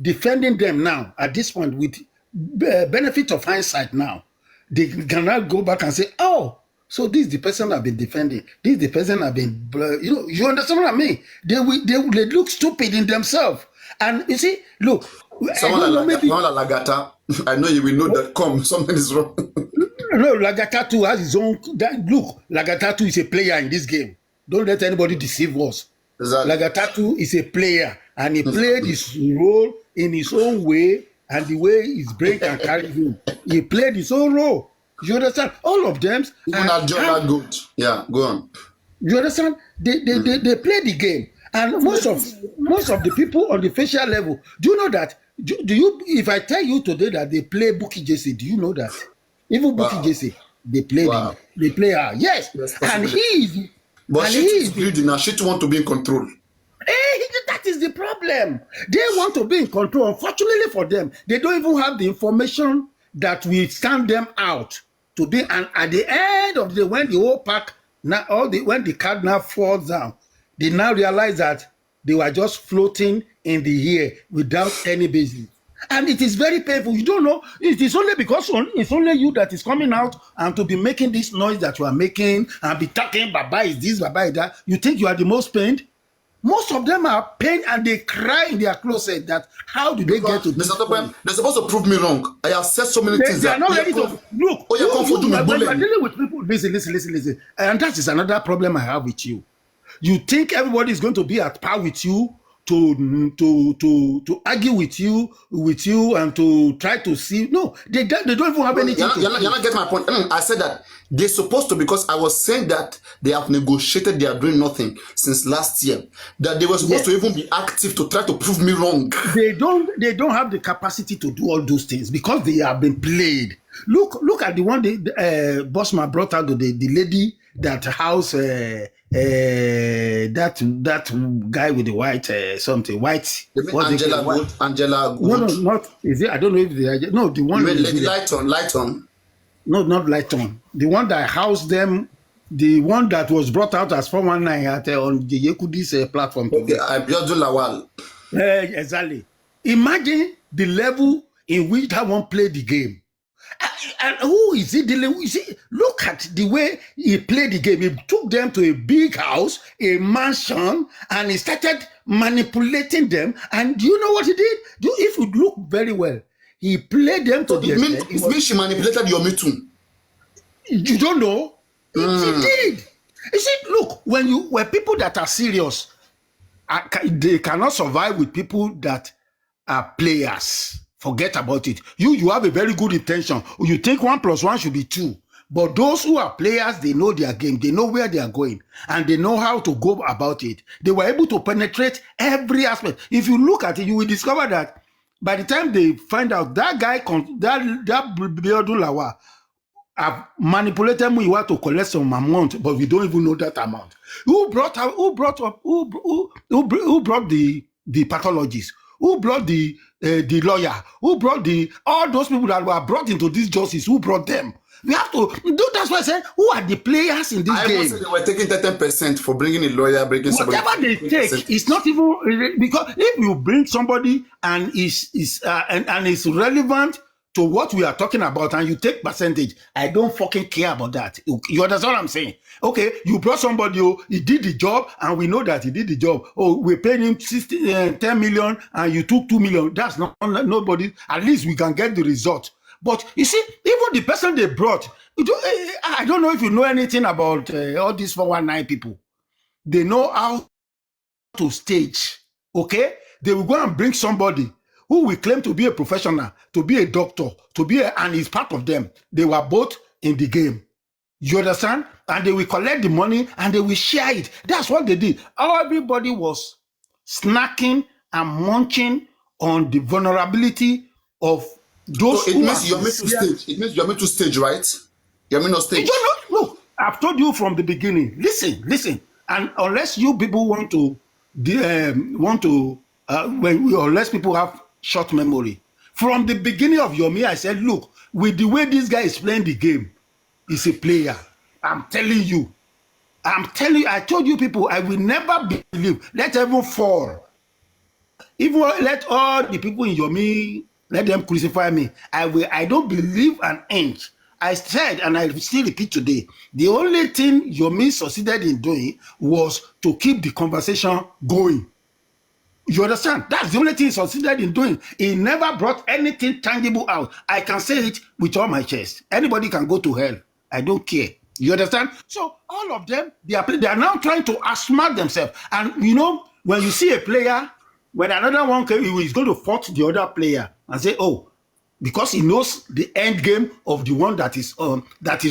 defending them now at this point with benefit of hindsight now? They cannot go back and say, oh, so this is the person I've been defending. This is the person I've been, you understand what I mean? They look stupid in themselves. And you see, look. Someone like Lagata, I know you will know that something is wrong. No, Lagata too has his own. Look, Lagata too is a player in this game. Don't let anybody deceive us. Exactly. Lagata too is a player, and he played his role in his own way, and the way his brain can carry him. He played his own role. You understand? All of them. Even that job good. Yeah, go on. You understand? They play the game, and most of the people on the facial level. Do you know that? Do you? If I tell you today that they play Buki Jesse, do you know that? Even Buki Jesse, they play they play her. Yes, and he is. But she is greedy now. She want to be in control. That is the problem. They want to be in control. Unfortunately for them, they don't even have the information that will stand them out to be. And at the end of the day, when the whole pack now, when the card now falls down, they now realize that they were just floating in the air without any basis. And it is very painful. You don't know. It is only because it's only you that is coming out and to be making this noise that you are making and be talking, Baba is this, Baba is that. You think you are the most pained? Most of them are pained and they cry in their closet that how do they get to this point? They're supposed to prove me wrong. I have said so many things. They are not ready to look. When you are dealing with people, listen. And that is another problem I have with you. You think everybody is going to be at par with you to argue with you and to try to see. No, they don't even have anything. You're not getting my point. I said that they're supposed to, because I was saying that they have negotiated, they are doing nothing since last year. That they were supposed to even be active to try to prove me wrong. They don't have the capacity to do all those things because they have been played. Look at the one Bossman brought out, the lady that house that guy with the white white. Angela Good. No, not is it? I don't know if the one. Light on. No, not light on. The one that housed them. The one that was brought out as 419 on the Yekudi's platform. Okay, Abiodun Lawal. Exactly. Imagine the level in which that one played the game. And who is he dealing with? Look at the way he played the game. He took them to a big house, a mansion, and he started manipulating them. And do you know what he did? If you look very well, he played them to the extent. It means she manipulated your me too. You don't know? He did. You see, look, when people that are serious, they cannot survive with people that are players. Forget about it. You have a very good intention. You think 1 + 1 should be 2. But those who are players, they know their game. They know where they are going. And they know how to go about it. They were able to penetrate every aspect. If you look at it, you will discover that by the time they find out that guy, that Biodun Lawa, have manipulated Muiwa to collect some amount, but we don't even know that amount. Who brought the pathologist? Who brought the lawyer? Who brought all those people that were brought into this justice? Who brought them? We have to do. That's why I said, who are the players in this game? I said they were taking 30% for bringing a lawyer, bringing somebody. Whatever they take, it's not even because if you bring somebody and is relevant to what we are talking about, and you take percentage, I don't fucking care about that. You understand what I'm saying? Okay, you brought somebody who he did the job, and we know that he did the job. Oh, we paid him 10 million, and you took 2 million. That's not nobody. At least we can get the result. But you see, even the person they brought, I don't know if you know anything about all these 419 people. They know how to stage. Okay, they will go and bring somebody who will claim to be a professional, to be a doctor, and is part of them. They were both in the game. You understand? And they will collect the money and they will share it. That's what they did. Everybody was snacking and munching on the vulnerability of those. So it means you're meant to stage. It means you're meant to stage, right? You're meant to stage. Look, I've told you from the beginning. Listen. And unless you people unless people have short memory. From the beginning of Yomi, I said, look, with the way this guy is playing the game, he's a player. I'm telling you. I told you people, I will never believe. Let everyone fall. Even let all the people in Yomi, let them crucify me. I don't believe an inch. I said, and I still repeat today, the only thing Yomi succeeded in doing was to keep the conversation going. You understand? That's the only thing he succeeded in doing. He never brought anything tangible out. I can say it with all my chest. Anybody can go to hell. I don't care. You understand? So all of them, they are now trying to outsmart themselves. And you know, when you see a player, when another one came, he's going to fight the other player and say, oh, because he knows the end game of the one that is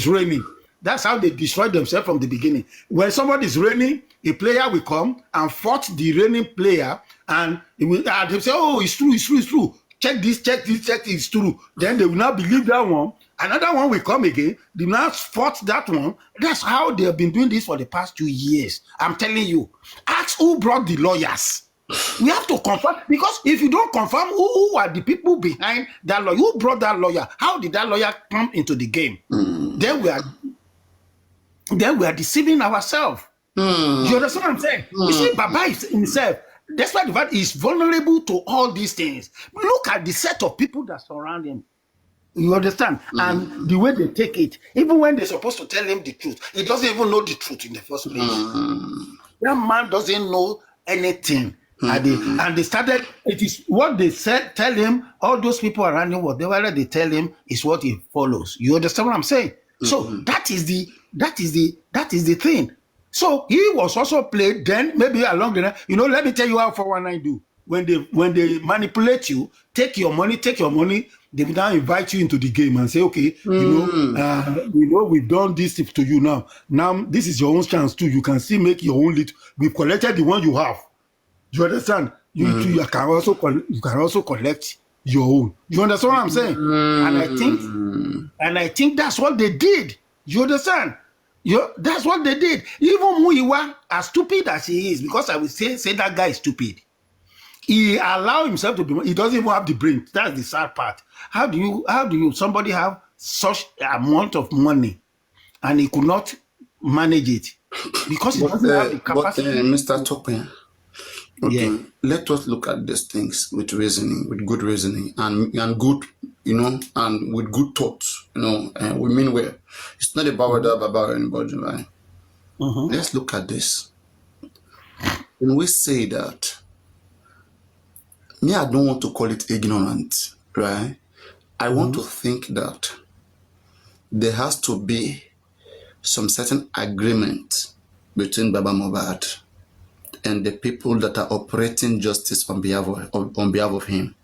reigning. That's how they destroyed themselves from the beginning. When somebody is reigning, a player will come and fight the reigning player, and they say, oh, it's true. Check this, it's true. Then they will not believe that one. Another one will come again. They will not fight that one. That's how they have been doing this for the past 2 years. I'm telling you. Ask who brought the lawyers. We have to confirm, because if you don't confirm who are the people behind that lawyer, who brought that lawyer, how did that lawyer come into the game? Then we are deceiving ourselves. You understand what I'm saying? You see, Baba himself, despite the fact he's vulnerable to all these things, look at the set of people that surround him. You understand? And the way they take it, even when they're supposed to tell him the truth, he doesn't even know the truth in the first place. That man doesn't know anything. And they started, it is what they said, tell him, all those people around him, whatever they tell him is what he follows. You understand what I'm saying? So that is the thing. So he was also played. Then maybe along the line, let me tell you how 419 do. When they manipulate you, take your money, they will now invite you into the game and say, okay, we've done this to you now. Now this is your own chance too. You can still make your own little. We've collected the one you have. You understand? You can also collect your own. You understand what I'm saying? And I think that's what they did. You understand? That's what they did. Even Muiwa, as stupid as he is, because I would say that guy is stupid. He allowed himself to be. He doesn't even have the brain. That's the sad part. How do you somebody have such amount of money and he could not manage it because he doesn't have the capacity? But Mr. Topin, okay, let us look at these things with reasoning, with good reasoning, and good, and with good thoughts, and we mean well. It's not about anybody, right? Let's look at this. When we say that, I don't want to call it ignorant, right? I want to think that there has to be some certain agreement between Baba Mohbad and the people that are operating justice on behalf of him.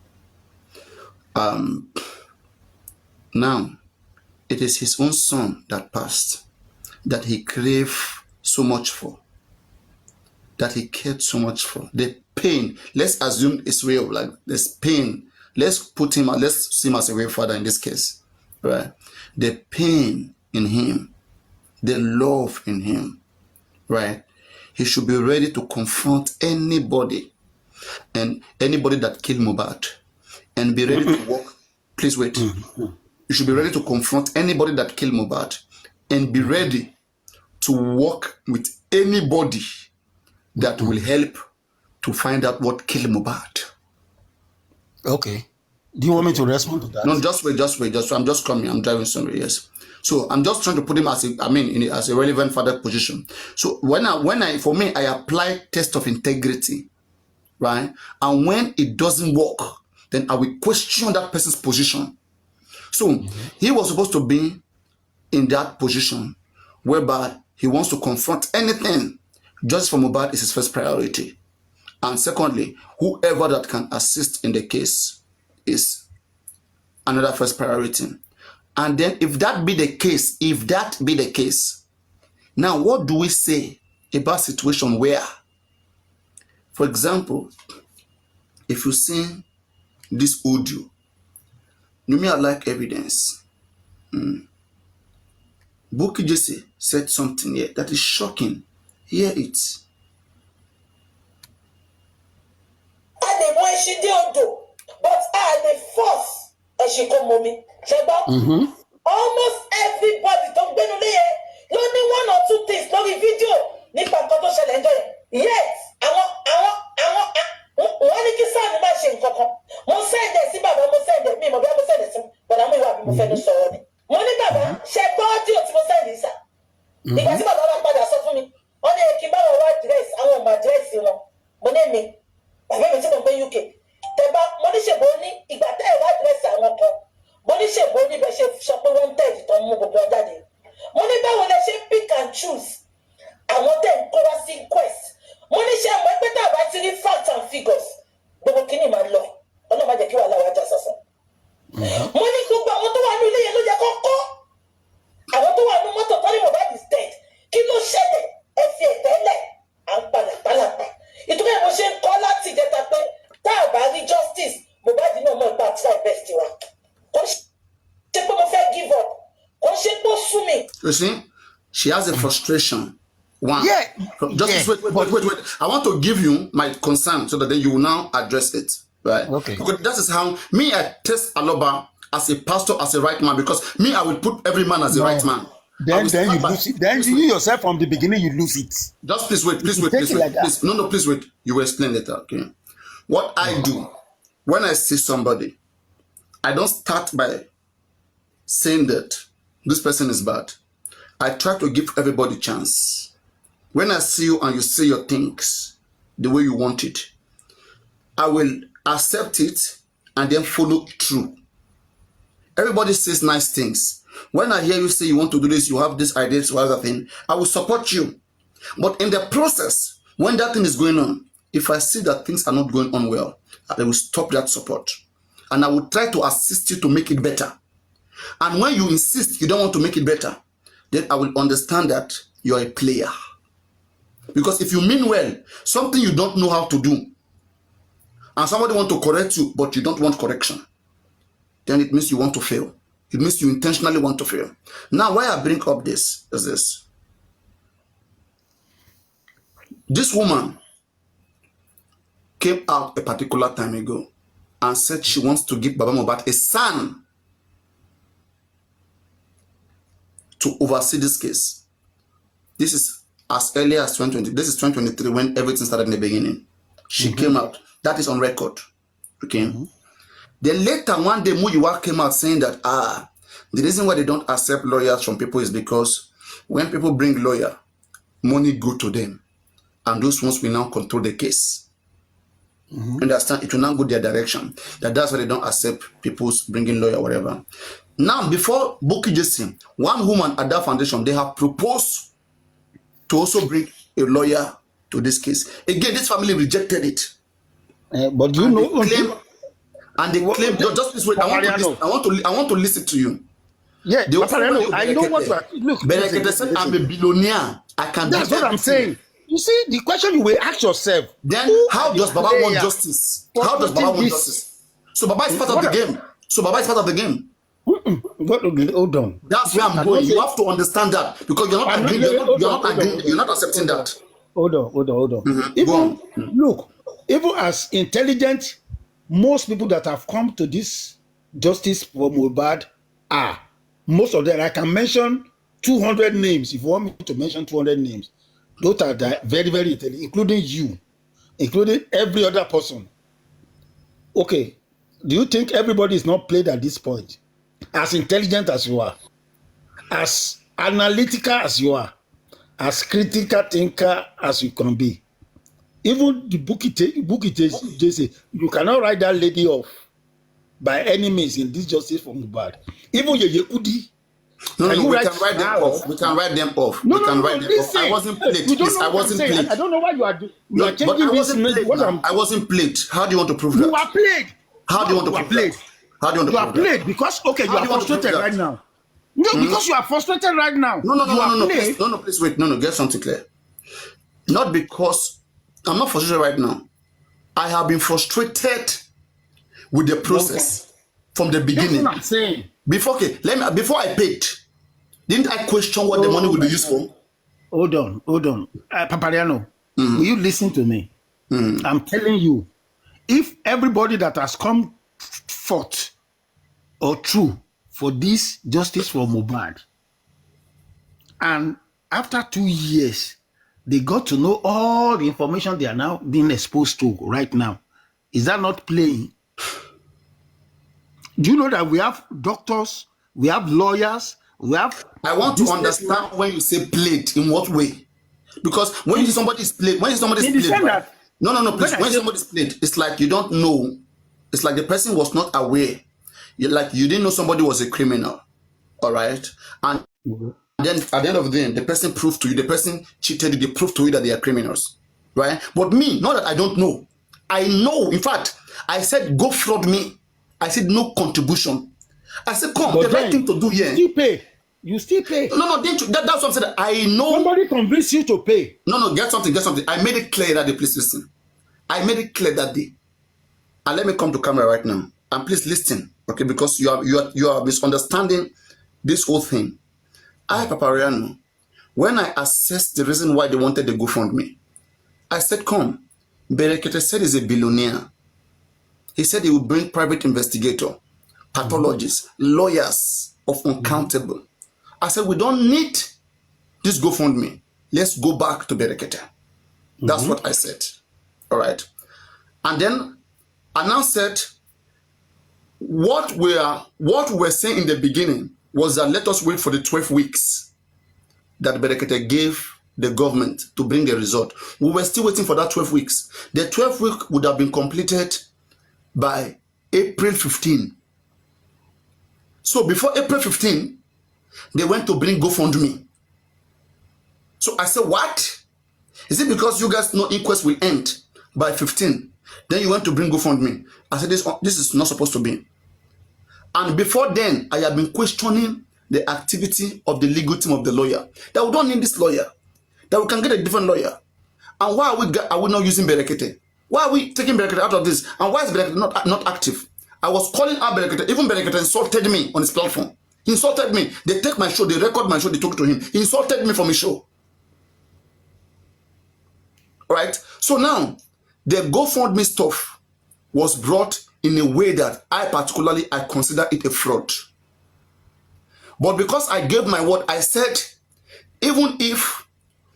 Now, it is his own son that passed, that he craved so much for, that he cared so much for. The pain, let's assume it's real, like there's pain. Let's see him as a real father in this case, right? The pain in him, the love in him, right? He should be ready to confront anybody that killed Mohbad and be ready to work. Please wait. You should be ready to confront anybody that killed Mohbad and be ready to work with anybody that will help to find out what killed Mohbad. Okay. Do you want me to respond to that? No, just wait. I'm just coming. I'm driving somewhere, yes. So I'm just trying to put him as a relevant father position. So when I apply test of integrity, right? And when it doesn't work, then I will question that person's position. So he was supposed to be in that position whereby he wants to confront anything. Justice for Mohbad is his first priority. And secondly, whoever that can assist in the case is another first priority. And then if that be the case, now what do we say about situation where, for example, if you see this audio, you may like evidence. Buki Jesse said something here that is shocking. Hear it. But the force and she come mommy. Almost everybody don't be only one or two things, no video. Nipa toto shele enjoy. Yet, I want to kiss on the machine. Mo send this, Baba, mo send me, mo send this, but I'm not going to sorry. Money, Baba, she bought you to send this. Because Baba, Baba, so for me. Only a Kiba white dress, I want my dress, Money me. I never seen on UK. Teba, money she boni, if I tell white dress, I want to. Money she boni, but she shop one third to move over daddy. Money ba when she pick and choose. I want them coercing quest. Money she might better writing facts and figures. But what can you man law? I know my the allow what just money go back. What do I know? You know you go. I want to know what to tell you about is dead. Kilo shede. If you tell and pala. It will be a call out to get up there. Bari justice. Mohbad no more back side best you are. Give up. You see, she has a frustration. One. Yeah. Just wait. I want to give you my concern so that then you will now address it. Right? Okay. Because that is how I test Aloba as a pastor, as a right man, because I will put every man as a right man. Then you lose it. Then you yourself from the beginning, you lose it. Just please wait. No, please wait. You will explain later, okay? What I do when I see somebody, I don't start by saying that this person is bad. I try to give everybody a chance. When I see you and you say your things the way you want it, I will accept it and then follow through. Everybody says nice things. When I hear you say you want to do this, you have this idea, so other thing, I will support you. But in the process, when that thing is going on, if I see that things are not going on well, I will stop that support. And I will try to assist you to make it better. And when you insist you don't want to make it better, then I will understand that you're a player. Because if you mean well, something you don't know how to do, and somebody want to correct you, but you don't want correction, then it means you want to fail. It means you intentionally want to fail. Now, why I bring up this is this. This woman came out a particular time ago and said she wants to give Baba Mohbad a son to oversee this case. This is as early as 2020. This is 2023 when everything started in the beginning. She came out. That is on record. Okay. Then later one day, Muyiwa came out saying that the reason why they don't accept lawyers from people is because when people bring lawyer, money go to them. And those ones will now control the case. Understand? It will now go their direction. That's why they don't accept people's bringing lawyer, whatever. Now, before Bukky Jesse, one woman at that foundation, they have proposed to also bring a lawyer to this case. Again, this family rejected it. But you know, they claim, just this way, I want to listen to you. Yeah, Papariano, I know what you are. Look, Berekete said, I'm a billionaire. I can do that's what I'm saying. You see, the question you will ask yourself. Then, how does Baba want justice? How does Baba want justice? So Baba is part of the game. Hold on. That's where I'm going. You have to understand that because you're not agreeing. You're not accepting that. Hold on. Look, even as intelligent, most people that have come to this justice for Mohbad are, most of them, I can mention 200 names. If you want me to mention 200 names, those are very, very intelligent, including you, including every other person. Okay, do you think everybody is not played at this point? As intelligent as you are, as analytical as you are, as critical thinker as you can be. Even the Bukky Jesse, you cannot write that lady off by any means in this justice for Mohbad. Even Yekudi. No, we can write them off. We can write them off. Listen, I wasn't played. I wasn't played. I don't know why you are changing this. I wasn't played. How do you want to prove that? You are played. How do you want to prove that? How do you want to prove that? You are played because, okay, you are frustrated right now. No, because you are frustrated right now. No, please wait. No, get something clear. Not because I'm not frustrated right now. I have been frustrated with the process from the beginning. That's what I'm saying. Before I paid, didn't I question what the money would be used for? Hold on. Papariano, will you listen to me? I'm telling you, if everybody that has come forth or true for this justice for Mohbad, and after 2 years, they got to know all the information they are now being exposed to right now, is that not playing? Do you know that we have doctors, we have lawyers, we have... I want to understand when you say played, in what way? Because when you see somebody is played, please. When somebody is played, it's like you don't know. It's like the person was not aware. You didn't know somebody was a criminal. All right? And then at the end of the day, the person proved to you, the person cheated you, they proved to you that they are criminals. Right? But me, not that I don't know. I know. In fact, I said, go fraud me. I said, no contribution. I said, come, but the right thing to do here. You still pay. No, that's what I'm saying. I know. Somebody convinced you to pay. No, get something. I made it clear that day, please listen. I made it clear that day. And let me come to camera right now. And please listen, okay? Because you are misunderstanding this whole thing. Papariano, when I assessed the reason why they wanted the GoFundMe, I said, come, Berekete said he's a billionaire. He said he will bring private investigator, pathologists, lawyers of uncountable. I said, we don't need this GoFundMe. Let's go back to Berekete. That's what I said. All right. And then I now said, what we were saying in the beginning was that let us wait for the 12 weeks that Berekete gave the government to bring the result. We were still waiting for that 12 weeks. The 12 week would have been completed by April 15. So before April 15, they went to bring GoFundMe. So I said, what? Is it because you guys know inquest will end by 15? Then you want to bring GoFundMe? I said, this is not supposed to be. And before then, I have been questioning the activity of the legal team of the lawyer. That we don't need this lawyer. That we can get a different lawyer. And why are we not using Berekete? Why are we taking Berekete out of this? And why is Berekete not active? I was calling out Berekete. Even Berekete insulted me on his platform. He insulted me. They take my show, they record my show, they talk to him. He insulted me from his show. Right? So now, the GoFundMe stuff was brought in a way that I consider it a fraud. But because I gave my word, I said, even if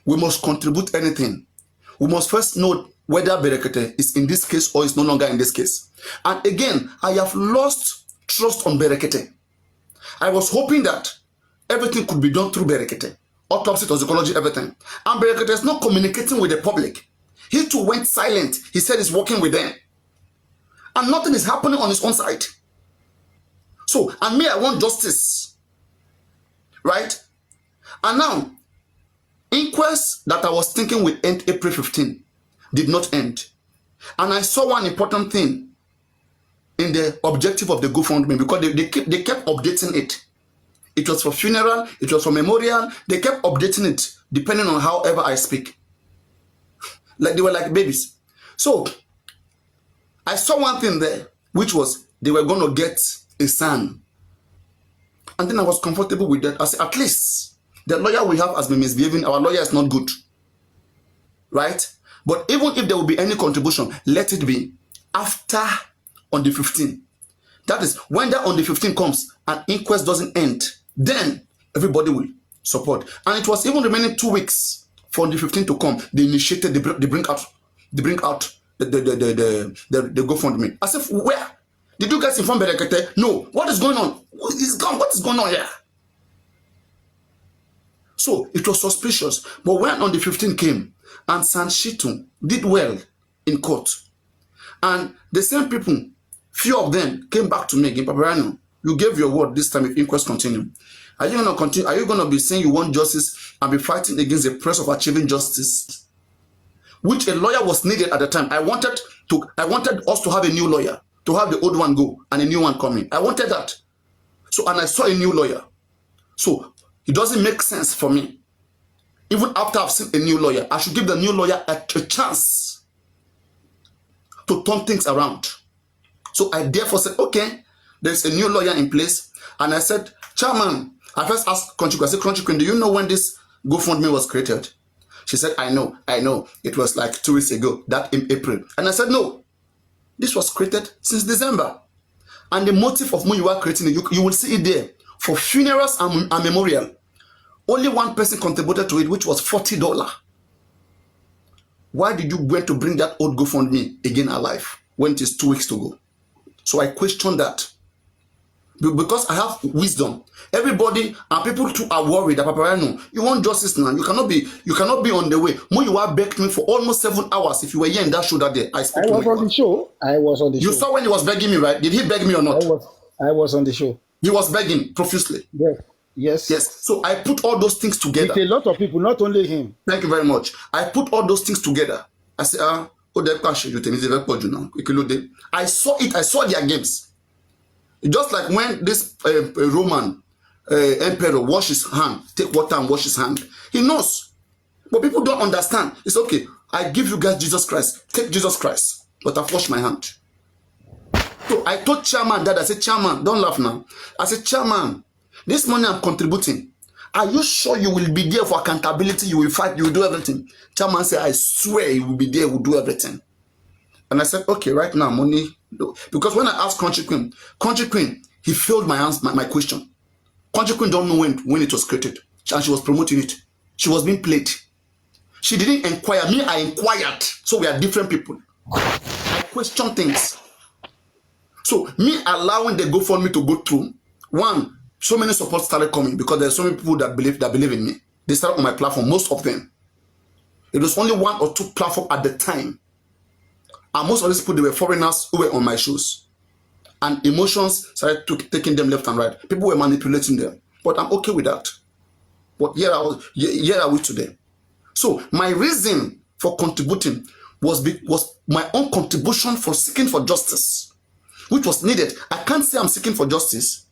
we must contribute anything, we must first know whether Berekete is in this case or is no longer in this case. And again, I have lost trust on Berekete. I was hoping that everything could be done through Berekete. Autopsy, toxicology, everything. And Berekete is not communicating with the public. He too went silent. He said he's working with them. And nothing is happening on his own side. So, and me, I want justice. Right? And now, inquest that I was thinking would end April 15 did not end. And I saw one important thing in the objective of the GoFundMe, because they kept updating it. It was for funeral, it was for memorial. They kept updating it depending on however I speak. Like they were like babies. So I saw one thing there, which was they were going to get a son. And then I was comfortable with that. I said, at least the lawyer we have has been misbehaving. Our lawyer is not good. Right? But even if there will be any contribution, let it be after on the 15th. That is, when that on the 15th comes and inquest doesn't end, then everybody will support. And it was even remaining 2 weeks for the 15th to come. They initiated, they bring out the GoFundMe. I said, where? Did you guys inform Berekete? No. What is going on? What is going on here? So it was suspicious. But when on the 15th came, and Sanshitu did well in court, and the same people, few of them came back to me again, Papariano, you gave your word this time if inquest continue. Are you going to continue? Are you going to be saying you want justice and be fighting against the press of achieving justice? Which a lawyer was needed at the time. I wanted us to have a new lawyer, to have the old one go and a new one come in. I wanted that. So, and I saw a new lawyer. So it doesn't make sense for me. Even after I've seen a new lawyer, I should give the new lawyer a chance to turn things around. So I therefore said, okay, there's a new lawyer in place. And I said, Chairman, I first asked Country Queen, I said, Country Queen, do you know when this GoFundMe was created? She said, I know. It was like 2 weeks ago, that in April. And I said, no, this was created since December. And the motive of Muyiwa creating it, you will see it there. For funerals and memorial. Only one person contributed to it, which was $40. Why did you want to bring that old GoFundMe again alive when it is 2 weeks to go? So I question that. Because I have wisdom. Everybody and people too are worried that Papariano, you want justice now. You cannot be on the way. Muyiwa begged me for almost 7 hours. If you were here in that show that day, I spoke to Muyiwa. I was on the show. You saw when he was begging me, right? Did he beg me or not? I was on the show. He was begging profusely. Yes. So I put all those things together. With a lot of people, not only him. Thank you very much. I put all those things together. I said, I saw it. I saw their games. Just like when this Roman emperor wash his hand, take water and wash his hand. He knows. But people don't understand. It's okay. I give you guys Jesus Christ. Take Jesus Christ. But I've washed my hand. So I told Chairman that, I said, Chairman, don't laugh now. I said, Chairman, this money I'm contributing, are you sure you will be there for accountability? You will fight, you will do everything. Chairman said, I swear you will be there, will do everything. And I said, okay, right now, money. Because when I asked Country Queen, he failed my question. Country Queen don't know when it was created. And she was promoting it. She was being played. She didn't inquire. Me, I inquired. So we are different people. I question things. So me allowing the GoFundMe to go through, one, so many support started coming because there's so many people that believe in me. They started on my platform, most of them. It was only 1 or 2 platforms at the time. And most of these people, they were foreigners who were on my shows. And emotions started taking them left and right. People were manipulating them. But I'm okay with that. But here are we today. So my reason for contributing was my own contribution for seeking for justice, which was needed. I can't say I'm seeking for justice,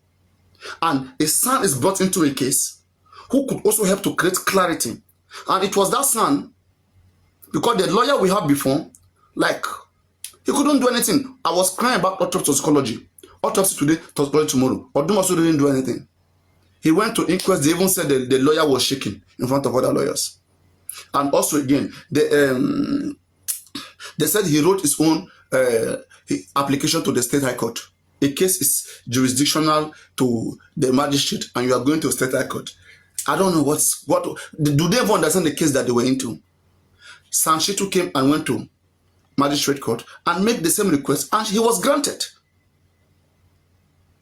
and a son is brought into a case who could also help to create clarity. And it was that son, because the lawyer we had before, like, he couldn't do anything. I was crying about toxicology. Autopsy today, toxicology tomorrow. Odum also didn't do anything. He went to inquest. They even said the lawyer was shaking in front of other lawyers. And also again, they said he wrote his own application to the state high court. A case is jurisdictional to the magistrate, and you are going to state high court. I don't know what do they even understand the case that they were into? Sanshitu came and went to magistrate court and made the same request, and he was granted.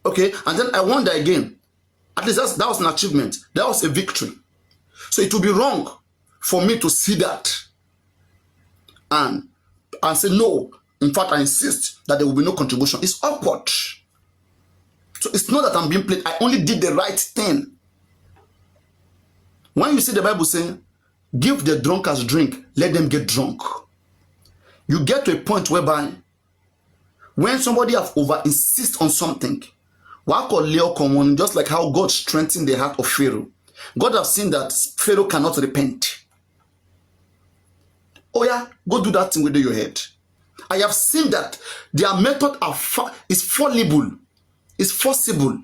Okay, and then I wonder again, at least that was an achievement. That was a victory. So it would be wrong for me to see that and say no. In fact, I insist that there will be no contribution. It's awkward. So it's not that I'm being played. I only did the right thing. When you see the Bible saying, give the drunkards drink, let them get drunk. You get to a point whereby when somebody have over insist on something, just like how God strengthened the heart of Pharaoh. God has seen that Pharaoh cannot repent. Oh yeah, go do that thing with your head. I have seen that their method is fallible, is forcible.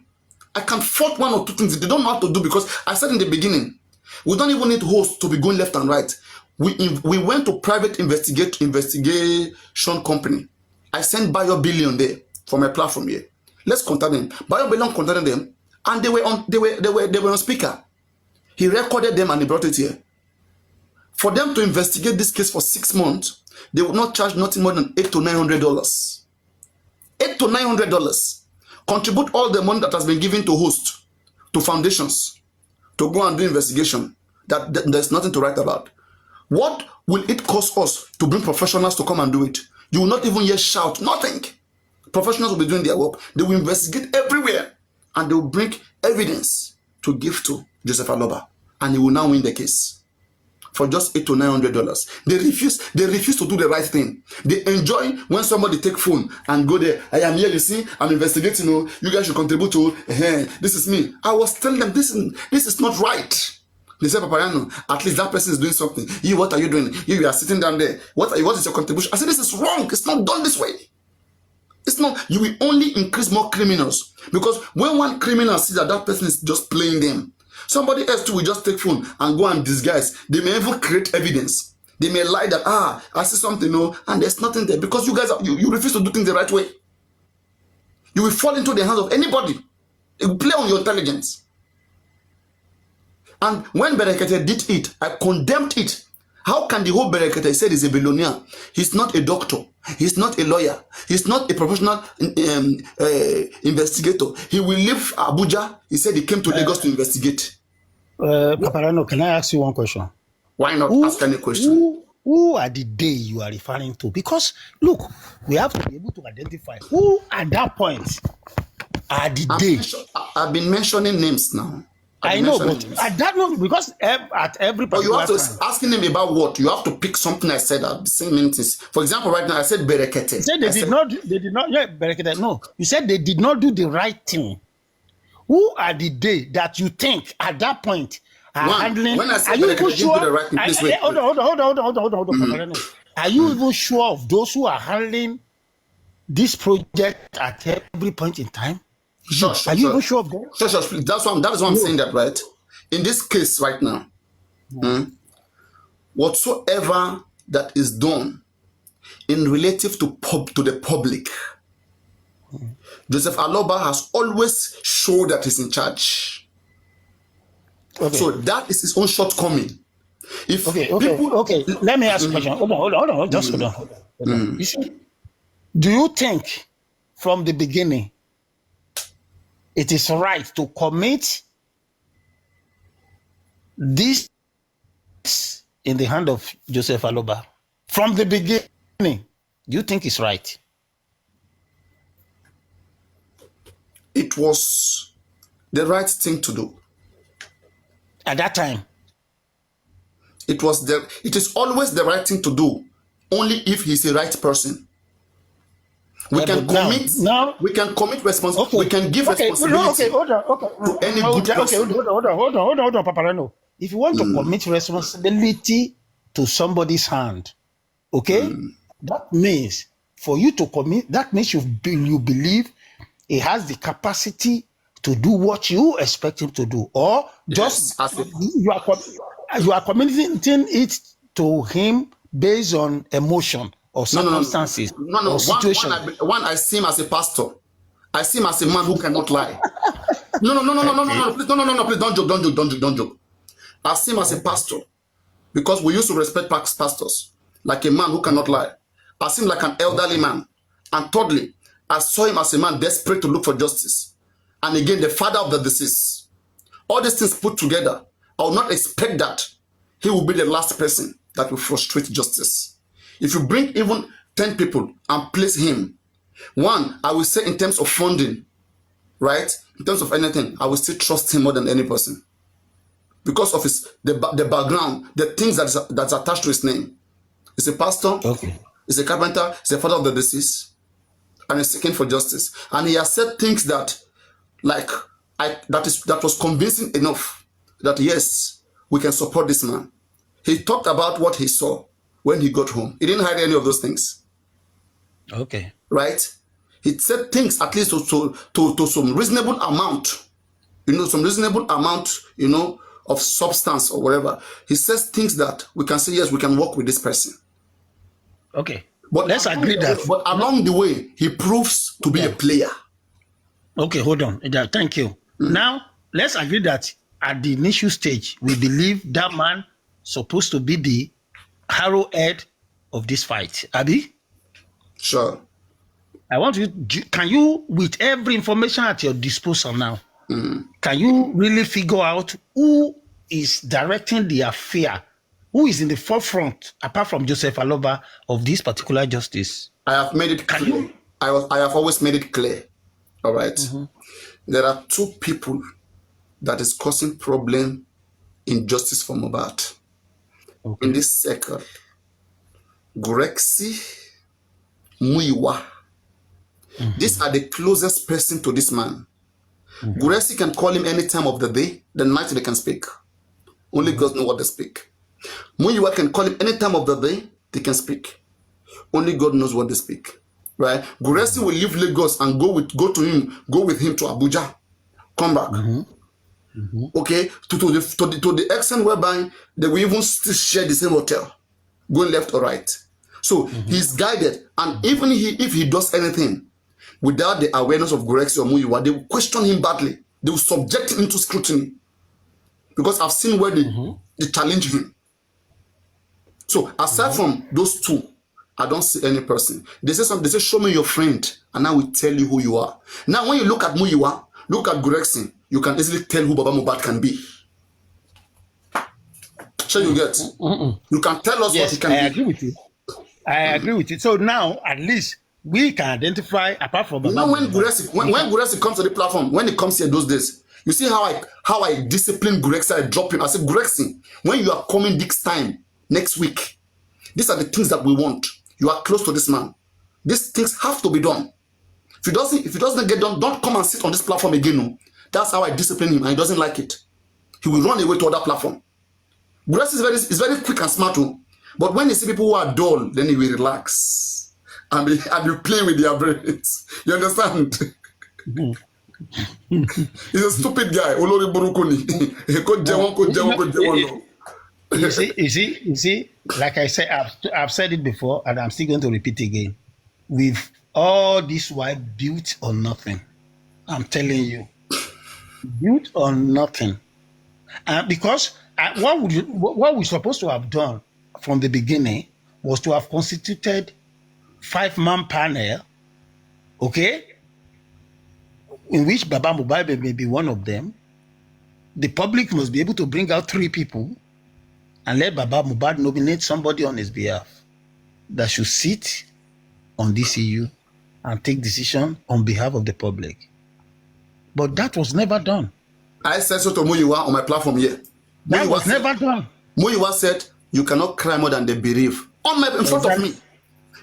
I can fault one or two things they don't know how to do, because I said in the beginning, we don't even need hosts to be going left and right. We went to private investigation company. I sent Bayo Billion there for my platform here. Let's contact them. Bayo Billion contacted them, and they were on speaker. He recorded them and he brought it here. For them to investigate this case for 6 months, they would not charge nothing more than $800 to $900. $800 to $900. Contribute all the money that has been given to hosts, to foundations, to go and do investigation. That there's nothing to write about. What will it cost us to bring professionals to come and do it? You will not even hear shout, nothing. Professionals will be doing their work. They will investigate everywhere, and they will bring evidence to give to Joseph Aloba, and he will now win the case for just $800 to $900. They refuse to do the right thing. They enjoy when somebody take phone and go there. I am here, you see, I'm investigating. You guys should contribute to. This is me. I was telling them this is not right. They said, Papariano, at least that person is doing something. You, what are you doing? You are sitting down there. What is your contribution? I said, this is wrong. It's not done this way. It's not. You will only increase more criminals, because when one criminal sees that person is just playing them, somebody else too will just take phone and go and disguise. They may even create evidence. They may lie that, I see something, and there's nothing there, because you guys you refuse to do things the right way. You will fall into the hands of anybody. It will play on your intelligence. And when Berekete did it, I condemned it. How can the whole Berekete say he's a billionaire? He's not a doctor. He's not a lawyer. He's not a professional investigator. He will leave Abuja. He said he came to Lagos to investigate. Papariano, can I ask you one question? Why not ask any question? Who are the day you are referring to? Because, look, we have to be able to identify who at that point are the day. I've been mentioning names now. I know, but at that moment, because at every point, you have to asking him about what? You have to pick something I said at the same minutes. For example, right now I said Berekete. You said they did not. Yeah, Berekete. No, you said they did not do the right thing. Who are the day that you think at that point are handling? When I said Berekete didn't do the right thing, please wait. Hold on. Are you even sure of those who are handling this project at every point in time? Are you even sure of that? Sure, please. That is why I'm saying that, right? In this case right now, whatsoever that is done in relative to the public, Joseph Aloba has always showed that he's in charge. Okay. So that is his own shortcoming. Okay. Let me ask a question. Hold on. Just hold on. You see, do you think from the beginning it is right to commit this in the hand of Joseph Aloba? From the beginning, do you think it's right? It was the right thing to do. At that time? It is always the right thing to do, only if he's the right person. We can commit responsibility. We can give responsibility to any good person. Hold on, Papariano. If you want to commit responsibility to somebody's hand, okay, that means for you to commit, that means you believe he has the capacity to do what you expect him to do, or just you are committing it to him based on emotion or circumstances or situation. One, I see him as a pastor. I see him as a man who cannot lie. No, please, please don't joke. I see him as a pastor because we used to respect pastors, like a man who cannot lie. I see him like an elderly man. And thirdly, I saw him as a man desperate to look for justice. And again, the father of the deceased. All these things put together, I will not expect that he will be the last person that will frustrate justice. If you bring even 10 people and place him, one, I will say in terms of funding, right? In terms of anything, I will still trust him more than any person. Because of the background, the things that's attached to his name. He's a pastor, he's a carpenter, he's the father of the deceased, and he's seeking for justice. And he has said things that that was convincing enough that yes, we can support this man. He talked about what he saw when he got home. He didn't hide any of those things. Okay. Right? He said things at least to some reasonable amount, some reasonable amount, of substance or whatever. He says things that we can say, yes, we can work with this person. Okay. But let's agree that. But along the way, he proves to be a player. Okay, hold on. Thank you. Now, let's agree that at the initial stage, we believe that man supposed to be the arrowhead of this fight. Abi? Sure. I want you, can you, with every information at your disposal now, can you really figure out who is directing the affair? Who is in the forefront, apart from Joseph Aloba, of this particular justice? I have made it clear. I have always made it clear. All right. There are two people that is causing problem in justice for Mohbad. Okay. In this circle, Gurexi, Muiwa. These are the closest person to this man. Gurexi can call him any time of the day, the night they can speak. Only God knows what they speak. Muiwa can call him any time of the day, they can speak. Only God knows what they speak. Right? Gurexi will leave Lagos and go with him to Abuja. Come back. Okay? To the extent whereby they will even still share the same hotel. Going left or right. So he's guided. And even if he does anything without the awareness of Gurexi or Muiwa, they will question him badly. They will subject him to scrutiny. Because I've seen where they challenge him. So aside from those two, I don't see any person. They say, show me your friend, and I will tell you who you are. Now, when you look at Muiwa, look at Gurexi, you can easily tell who Baba Mohbad can be. Sure, you get? You can tell us what he can be. I agree with you. I agree with you. So now, at least, we can identify, apart from Baba when Gurexi comes to the platform, when he comes here those days, you see how I discipline Gurexi, I drop him. I say, Gurexi, when you are coming next time, next week, these are the things that we want. You are close to this man. These things have to be done. If it doesn't get done, don't come and sit on this platform again. No. That's how I discipline him, and he doesn't like it. He will run away to other platform. Gurexi is very quick and smart too. But when you see people who are dull, then he will relax and be playing with their brains. You understand? He's a stupid guy. Olori Burukuni. You see, like I said, I've said it before, and I'm still going to repeat again. With all this white built on nothing, I'm telling you, built on nothing. Because what we're supposed to have done from the beginning was to have constituted 5-man panel, okay, in which Baba Mohbad may be one of them. The public must be able to bring out 3 people and let Baba Mohbad nominate somebody on his behalf that should sit on this issue and take decision on behalf of the public. But that was never done. I said so to Muiwa on my platform here. That was never done. Muyiwa said, you cannot cry more than they believe. In front of me.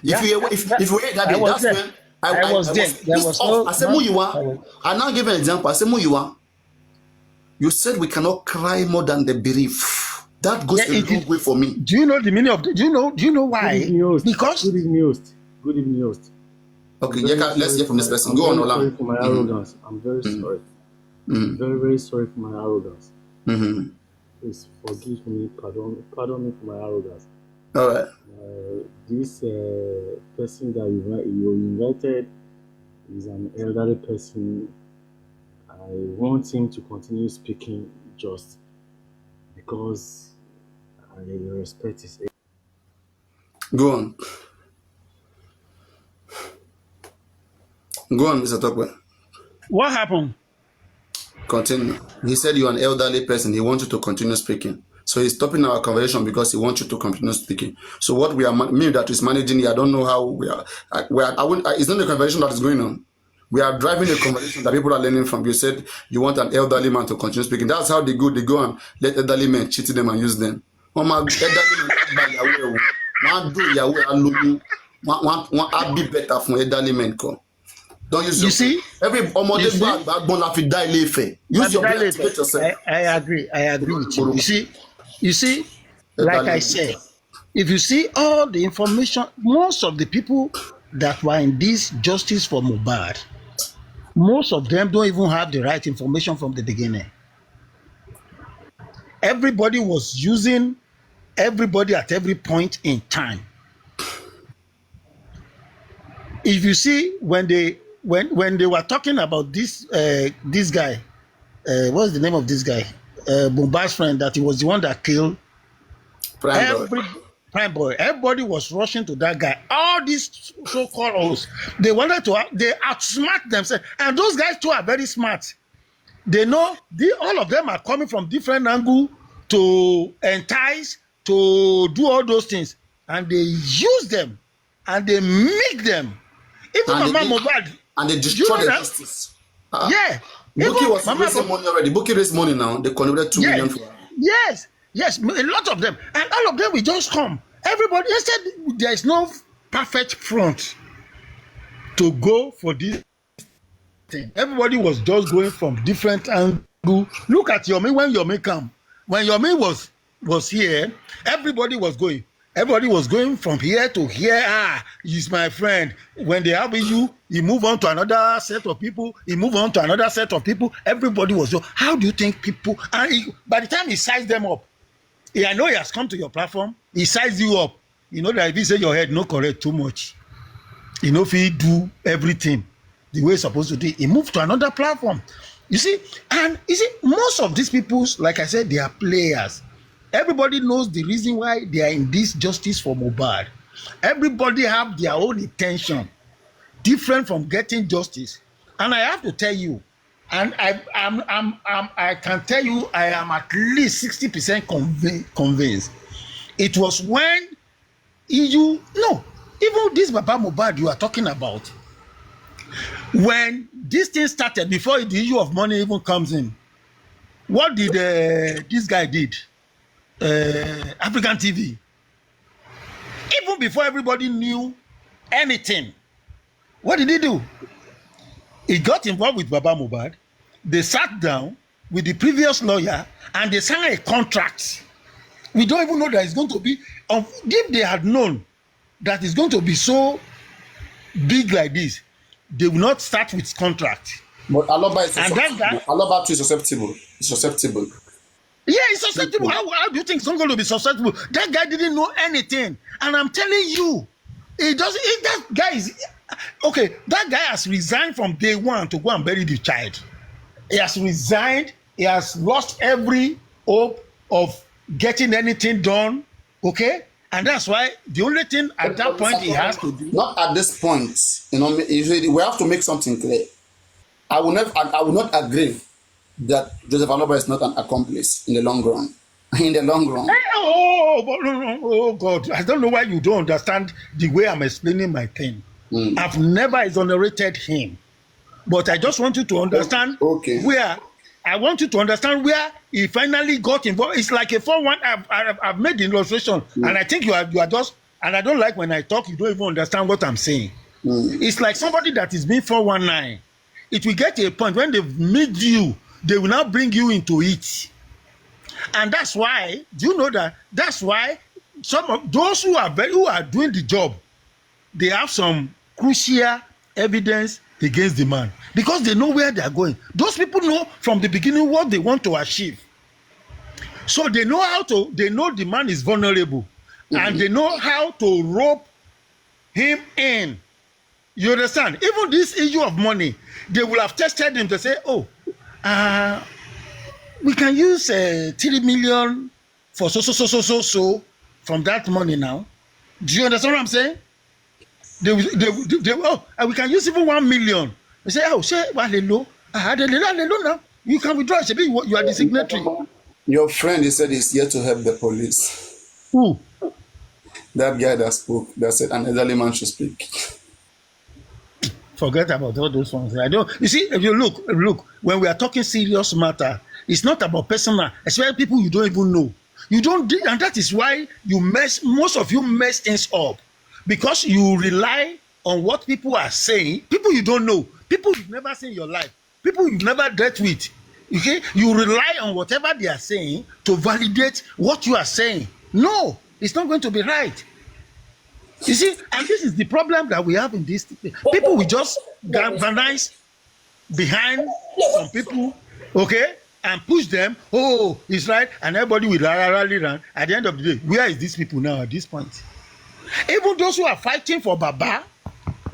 If you were that day, that's when I was pissed off. I said, Muyiwa, I now give an example. I said, Muyiwa, you said we cannot cry more than the belief. That goes a long way for me. Do you know the meaning of do you know why? Because good evening, host. Okay, let's hear from this person. Go on, Ola. Sorry for my arrogance. I'm very sorry. Very, very sorry for my arrogance. Please forgive me, pardon me for my arrogance. All right. This person that you invited is an elderly person. I want him to continue speaking just because I respect his age. Go on. Go on, Mr. Tokwe. what happened? Continue. He said you're an elderly person. He wants you to continue speaking. So he's stopping our conversation because he wants you to continue speaking. So what we are, me that is managing here, I don't know how we are. It's not a conversation that is going on. We are driving a conversation that people are learning from. You said you want an elderly man to continue speaking. That's how they go and let elderly men cheat them and use them. Oh my elderly men, one do Yahweh alone. One be better from elderly men. Don't use you see every backbone of die lefe. Use your brain to yourself. I agree with you. You see, like I said, if you see all the information, most of the people that were in this justice for Mohbad, most of them don't even have the right information from the beginning. Everybody was using everybody at every point in time. If you see when they were talking about this guy, what's the name of this guy? Mohbad's friend, that he was the one that killed Prime Boy. Everybody was rushing to that guy. All these so-called hosts, they outsmart themselves. And those guys too are very smart. They know all of them are coming from different angles to entice, to do all those things. And they use them and they make them. Even Mama Mohbad. And they destroy the justice. Yeah. Buki was raising money already. Buki raised money now. They collected 2 million for her. Yes, a lot of them. And all of them will just come. Everybody, instead, there is no perfect front to go for this thing. Everybody was just going from different angles. Look at Yomi when Yomi come. When Yomi was here, everybody was going. Everybody was going from here to here. He's my friend. When they have you, he move on to another set of people. He move on to another set of people. Everybody was so. How do you think people? And by the time he sized them up, I know he has come to your platform. He sized you up. You know that if he say your head no correct too much, you know if he do everything the way it's supposed to do, he moved to another platform. You see, and you see, most of these people, like I said, they are players. Everybody knows the reason why they are in this justice for Mohbad. Everybody have their own intention, different from getting justice. And I have to tell you, and I can tell you, I am at least 60% convinced. It was when even this Baba Mohbad you are talking about, when this thing started, before the issue of money even comes in, what did this guy did? African TV. Even before everybody knew anything, what did he do? He got involved with Baba Mohbad. They sat down with the previous lawyer and they signed a contract. We don't even know that it's going to be. If they had known that it's going to be so big like this, they will not start with contract. But Aloba is susceptible. Aloba too is susceptible. It's susceptible. Yeah, it's susceptible. How do you think it's not going to be susceptible? That guy didn't know anything. And I'm telling you, that guy is okay. That guy has resigned from day one to go and bury the child. He has resigned. He has lost every hope of getting anything done. Okay? And that's why the only thing at that point he has to do. Not at this point. We have to make something clear. I will not agree that Joseph Aloba is not an accomplice in the long run. In the long run. Oh God. I don't know why you don't understand the way I'm explaining my thing. I've never exonerated him. But I just want you to understand where I want you to understand where he finally got involved. It's like a 419. I've made the illustration, and I think you are just. And I don't like when I talk, you don't even understand what I'm saying. It's like somebody that is being 419. It will get to a point when they meet you, they will now bring you into it. And that's why, do you know that? That's why some of those who are doing the job, they have some crucial evidence against the man because they know where they are going. Those people know from the beginning what they want to achieve. So they know they know the man is vulnerable. And they know how to rope him in. You understand? Even this issue of money, they will have tested him to say, oh, we can use 3 million for so from that money now. Do you understand what I'm saying? We can use even 1 million. They say, oh, say, low now. You can withdraw. You are the signatory. Your friend, he said he's here to help the police. Who? That guy that spoke, that said an elderly man should speak. Forget about all those ones. I don't. You see, if you look. When we are talking serious matter, it's not about personal. Especially people you don't even know. You don't, and that is why most of you mess things up, because you rely on what people are saying. People you don't know, people you've never seen in your life, people you've never dealt with. Okay, you rely on whatever they are saying to validate what you are saying. No. It's not going to be right. You see, and this is the problem that we have in this. People will just galvanize behind some people, okay, and push them. Oh, it's right, and everybody will rally run. At the end of the day, where is these people now at this point? Even those who are fighting for Baba,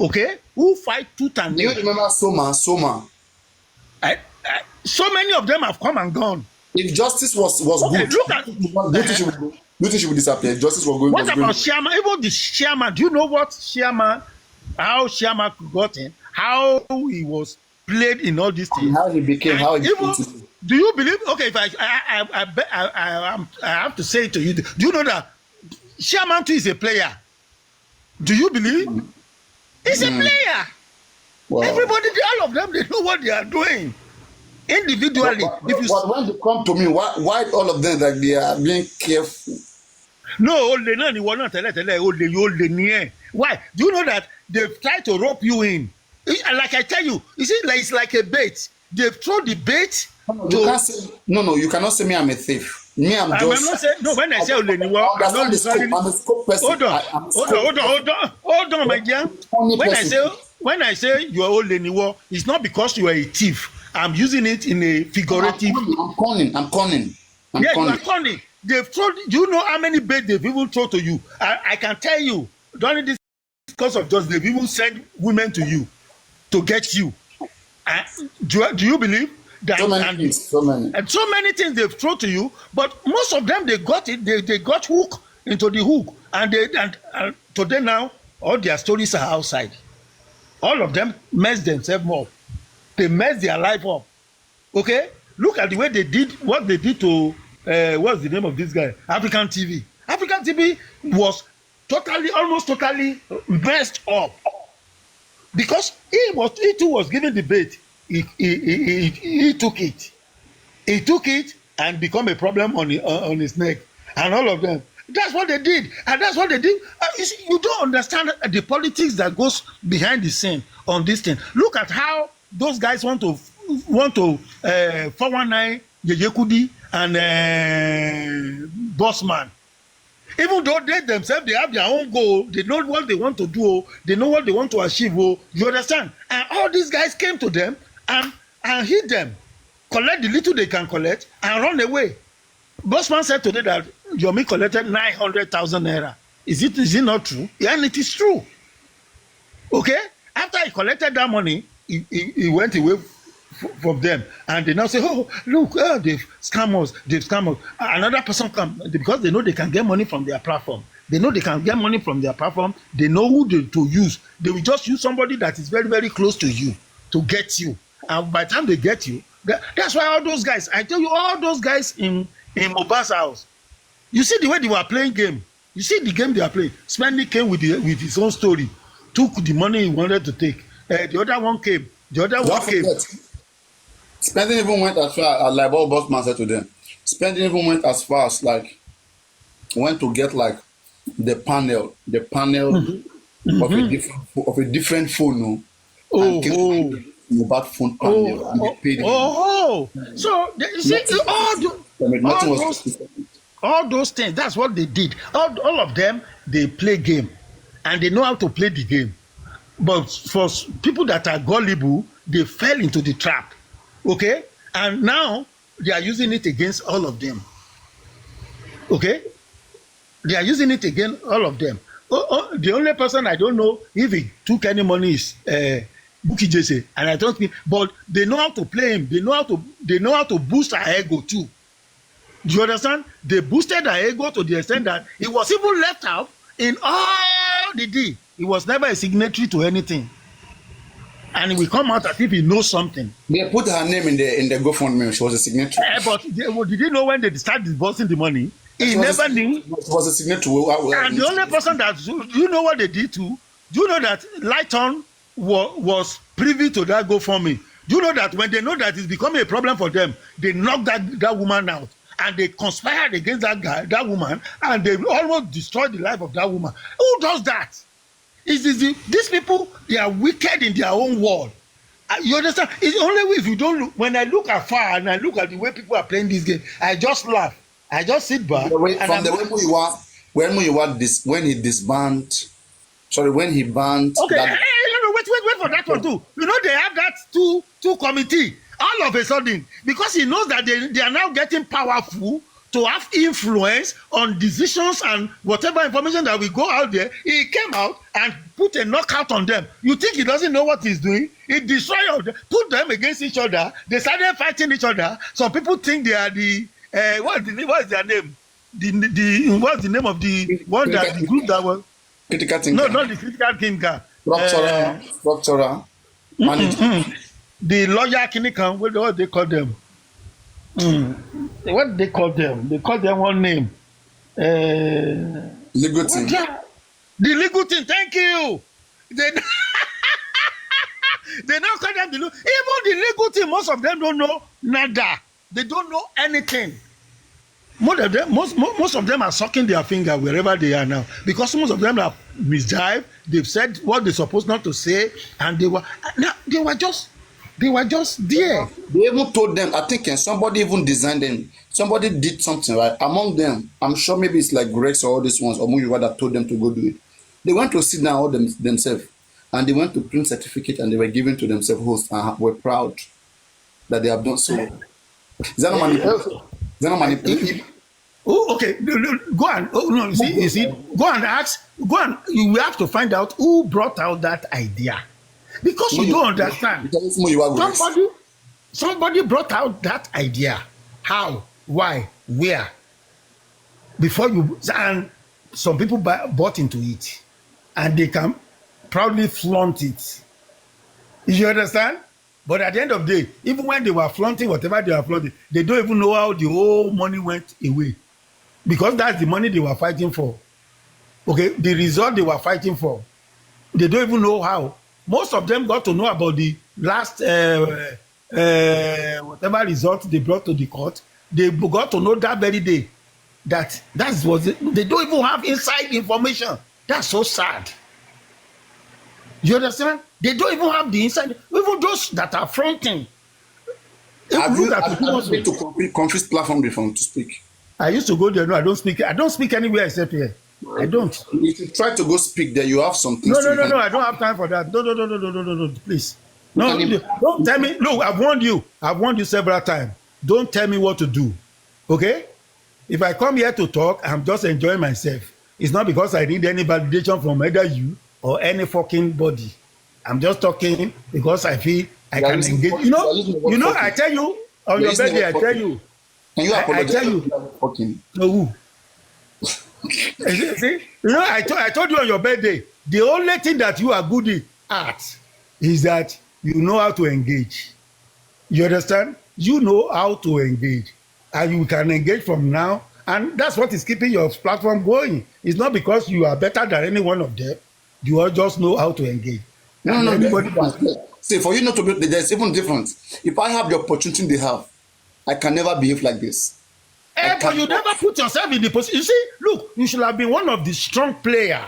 okay, who fight tooth and nail. You remember Soma? So many of them have come and gone. If justice was okay, good, look at. You think she will disappear? Justice was going. What about Sharma? Even the Sharma, do you know what Sharma, how Sharma got in, how he was played in all these things, how he became, how he even, do you believe? Okay, if I have to say it to you, do you know that Sharma too is a player? Do you believe? He's a player. Wow. Everybody, all of them, they know what they are doing. Individually, but when they come to me, why all of them like they are being careful? No, why? Do you know that they've tried to rope you in? Like I tell you, you see, like it's like a bait. They've thrown the bait. You cannot say me I'm a thief. Me, I'm just. not saying, no, when I say Oleniwo, I'm not literally. I'm a scope person. Hold on, my dear. When I say you are Oleniwo, it's not because you are a thief. I'm using it in a figurative. I'm conning. You are conning. They've thrown. Do you know how many bait they've even thrown to you? I can tell you. During this course of justice, they've even sent women to you to get you. Do you belielieve that? So many things they've thrown to you, but most of them they got it. They got hooked into the hook, and today now all their stories are outside. All of them mess themselves up. They mess their life up. Okay? Look at the way they did what they did to what's the name of this guy? African TV. African TV was almost totally messed up. Because he too was given the bait. He took it. He took it and become a problem on his neck. And all of them. That's what they did. And that's what they did. You don't understand the politics that goes behind the scene on this thing. Look at how those guys want to 419 Yeyekudi and Bossman. Even though they themselves, they have their own goal, they know what they want to do, they know what they want to achieve, you understand? And all these guys came to them and hit them, collect the little they can collect, and run away. Bossman said today that Yomi collected 900,000 naira. Is it not true? Yeah, and it is true. Okay? After he collected that money, he went away from them, and they now say, oh, look, they've scammed us. Another person come, because they know they can get money from their platform. They know who to use. They will just use somebody that is very, very close to you to get you. And by the time they get you, that's why all those guys, I tell you, all those guys in Mohbad's house, you see the way they were playing game. You see the game they are playing. Spendy came with his own story, took the money he wanted to take. The other one came. Spending even went as far as like what Bossman said to them. Spending even went as far as like went to get like the panel of a different phone, no? And came to Mohbad phone panel and they paid him. So you see all those things. That's what they did. All of them, they play game, and they know how to play the game. But for people that are gullible, they fell into the trap. Okay, and now they are using it against all of them. Okay, they are using it against all of them. The only person I don't know if he took any money is Buki Jesse, and I don't think, but they know how to play him. They know how to boost our ego too. Do you understand? They boosted our ego to the extent that he was even left out in all the deal. He was never a signatory to anything, and he will come out as if he knows something. They put her name in the GoFundMe. She was a signatory. But did you know when they started disbursing the money? He never knew. It was a signatory. And the only person that, do you know what they did too? Do you know that Lighton was privy to that GoFundMe? Do you know that when they know that it's becoming a problem for them, they knocked that woman out, and they conspired against that woman, and they almost destroyed the life of that woman? Who does that? These people, they are wicked in their own world. You understand? It's only if you don't look. When I look afar and I look at the way people are playing this game, I just laugh. I just sit back. When he banned. Okay, wait for that one too. You know they have that two committee all of a sudden, because he knows that they are now getting powerful to have influence on decisions and whatever information that will go out there. He came out and put a knockout on them. You think he doesn't know what he's doing? He destroyed them, put them against each other. They started fighting each other. Some people think they are the what is their name? What's the name of the one that the group that was? Critical thinker. No, not the critical thinker. Structural. The lawyer Kinikan, what they call them? What they call them? They call them one name. Legal team. The legal team. Thank you. They now call them the legal. Even the legal team, most of them don't know nada. They don't know anything. Most of them are sucking their finger wherever they are now, because most of them have misjived. They've said what they're supposed not to say, and they were just there. They even told them, I think somebody even designed them. Somebody did something, right? Among them, I'm sure maybe it's like Grex or all these ones, or Muyiwa that told them to go do it. They went to sit down all themselves, and they went to print certificate, and they were giving to themselves hosts, and were proud that they have done so. Is that not manipulation? Oh, okay. Go on. Oh no, you see. Go and ask. Go on. You will have to find out who brought out that idea, because you don't understand. Somebody brought out that idea. How? Why? Where? Before you, and some people bought into it, and they can proudly flaunt it. You understand? But at the end of the day, even when they were flaunting whatever they were flaunting, they don't even know how the whole money went away, because that's the money they were fighting for. Okay, the result they were fighting for, they don't even know how. Most of them got to know about the last whatever result they brought to the court. They got to know that very day that was it. They don't even have inside information. That's so sad. You understand? They don't even have the inside. Even those that are fronting. Have you been to Confused platform before to speak? I used to go there. No, I don't speak. I don't speak anywhere except here. I don't. If you try to go speak there, you have some things. No. I don't have time for that. No. Please. No, don't tell me. Look, I've warned you. I've warned you several times. Don't tell me what to do. Okay? If I come here to talk, I'm just enjoying myself. It's not because I need any validation from either you or any fucking body. I'm just talking because I feel I can engage. You know, I tell you on your birthday, I tell you. I tell you. No, who? See? You know, I told you on your birthday, the only thing that you are good at is that you know how to engage. You understand? You know how to engage, and you can engage from now, and that's what is keeping your platform going. It's not because you are better than any one of them. You all just know how to engage. No. See, for you not to be, there's even difference. If I have the opportunity they have, I can never behave like this. But you never put yourself in the position. You see, look, you should have been one of the strong players.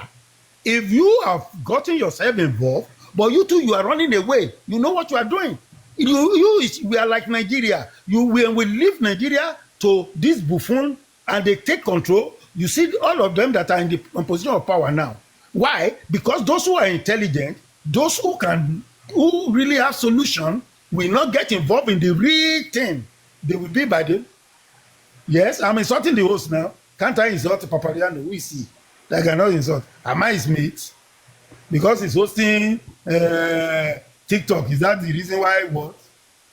If you have gotten yourself involved, but you too, you are running away. You know what you are doing. We are like Nigeria. When we leave Nigeria to this buffoon and they take control, you see all of them that are in the position of power now. Why? Because those who are intelligent, those who really have solution, will not get involved in the real thing. They will be by the. Yes, I'm insulting the host now. Can't I insult Papariano? Who is he? I cannot insult. Am I his mate? Because he's hosting TikTok. Is that the reason why? What?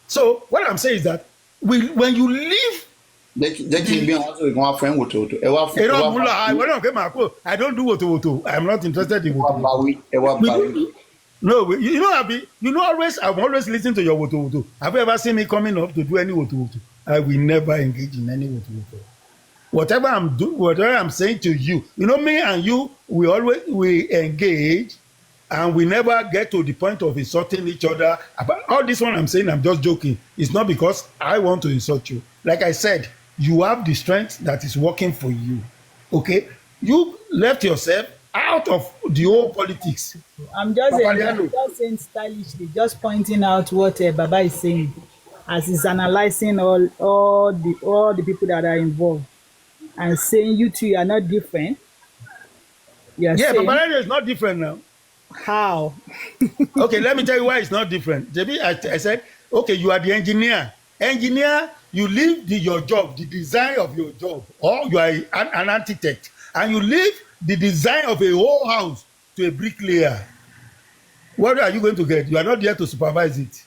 So what I'm saying is that when you leave, I don't do woto. I'm not interested in woto. No, you know, I'm always listening to your woto. Have you ever seen me coming up to do any woto? I will never engage in any woto. Whatever I'm saying to you, you know, me and you, we engage, and we never get to the point of insulting each other. About all this one I'm saying, I'm just joking. It's not because I want to insult you. Like I said, you have the strength that is working for you. Okay? You left yourself out of the whole politics. I'm just saying stylishly, just pointing out what Baba is saying, as he's analyzing all the people that are involved, and saying you two are not different. Yeah, Papariano is not different now. How? Okay, let me tell you why it's not different. JB, I said, okay, you are the engineer. Engineer, you leave your job, the design of your job, or you are an architect, and you leave the design of a whole house to a bricklayer. What are you going to get? You are not there to supervise it.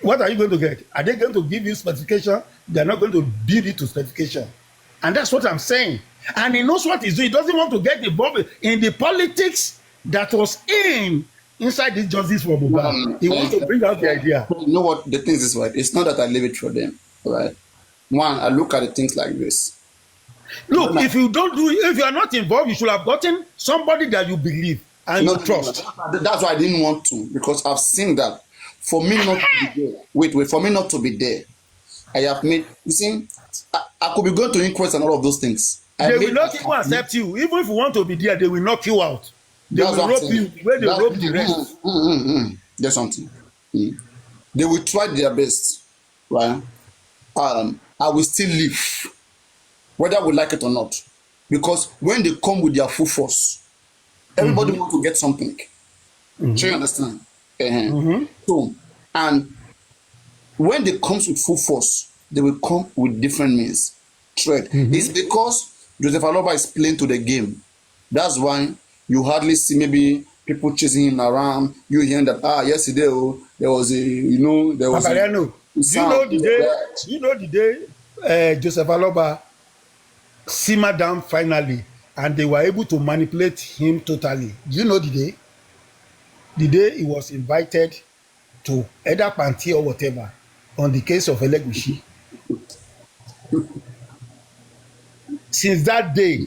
What are you going to get? Are they going to give you specification? They are not going to build it to specification. And that's what I'm saying. And he knows what he's doing. He doesn't want to get involved in the politics that was inside this justice for Mohbad. He wants to bring out the idea. You know what? The thing is right. It's not that I leave it for them, right? One, I look at the things like this. Look, if you are not involved, you should have gotten somebody that you believe and you trust. That's why I didn't want to, because I've seen that. For me not to be there. Wait. For me not to be there, I have made. You see, I could be going to inquest and all of those things. They will not even accept you. Even if you want to be there, they will knock you out. They will rope you where they rope the rest. There's something. They will try their best, right? I will still live, whether we like it or not, because when they come with their full force, everybody wants to get something. So you understand? So, and when they come with full force, they will come with different means. Threat. It's because Joseph Aloba is playing to the game. That's why you hardly see maybe people chasing him around. You hearing that yesterday there was Papariano. You know the day Joseph Aloba simmered down finally, and they were able to manipulate him totally. Do you know the day? The day he was invited to either Panti or whatever on the case of Elegushi. Since that day,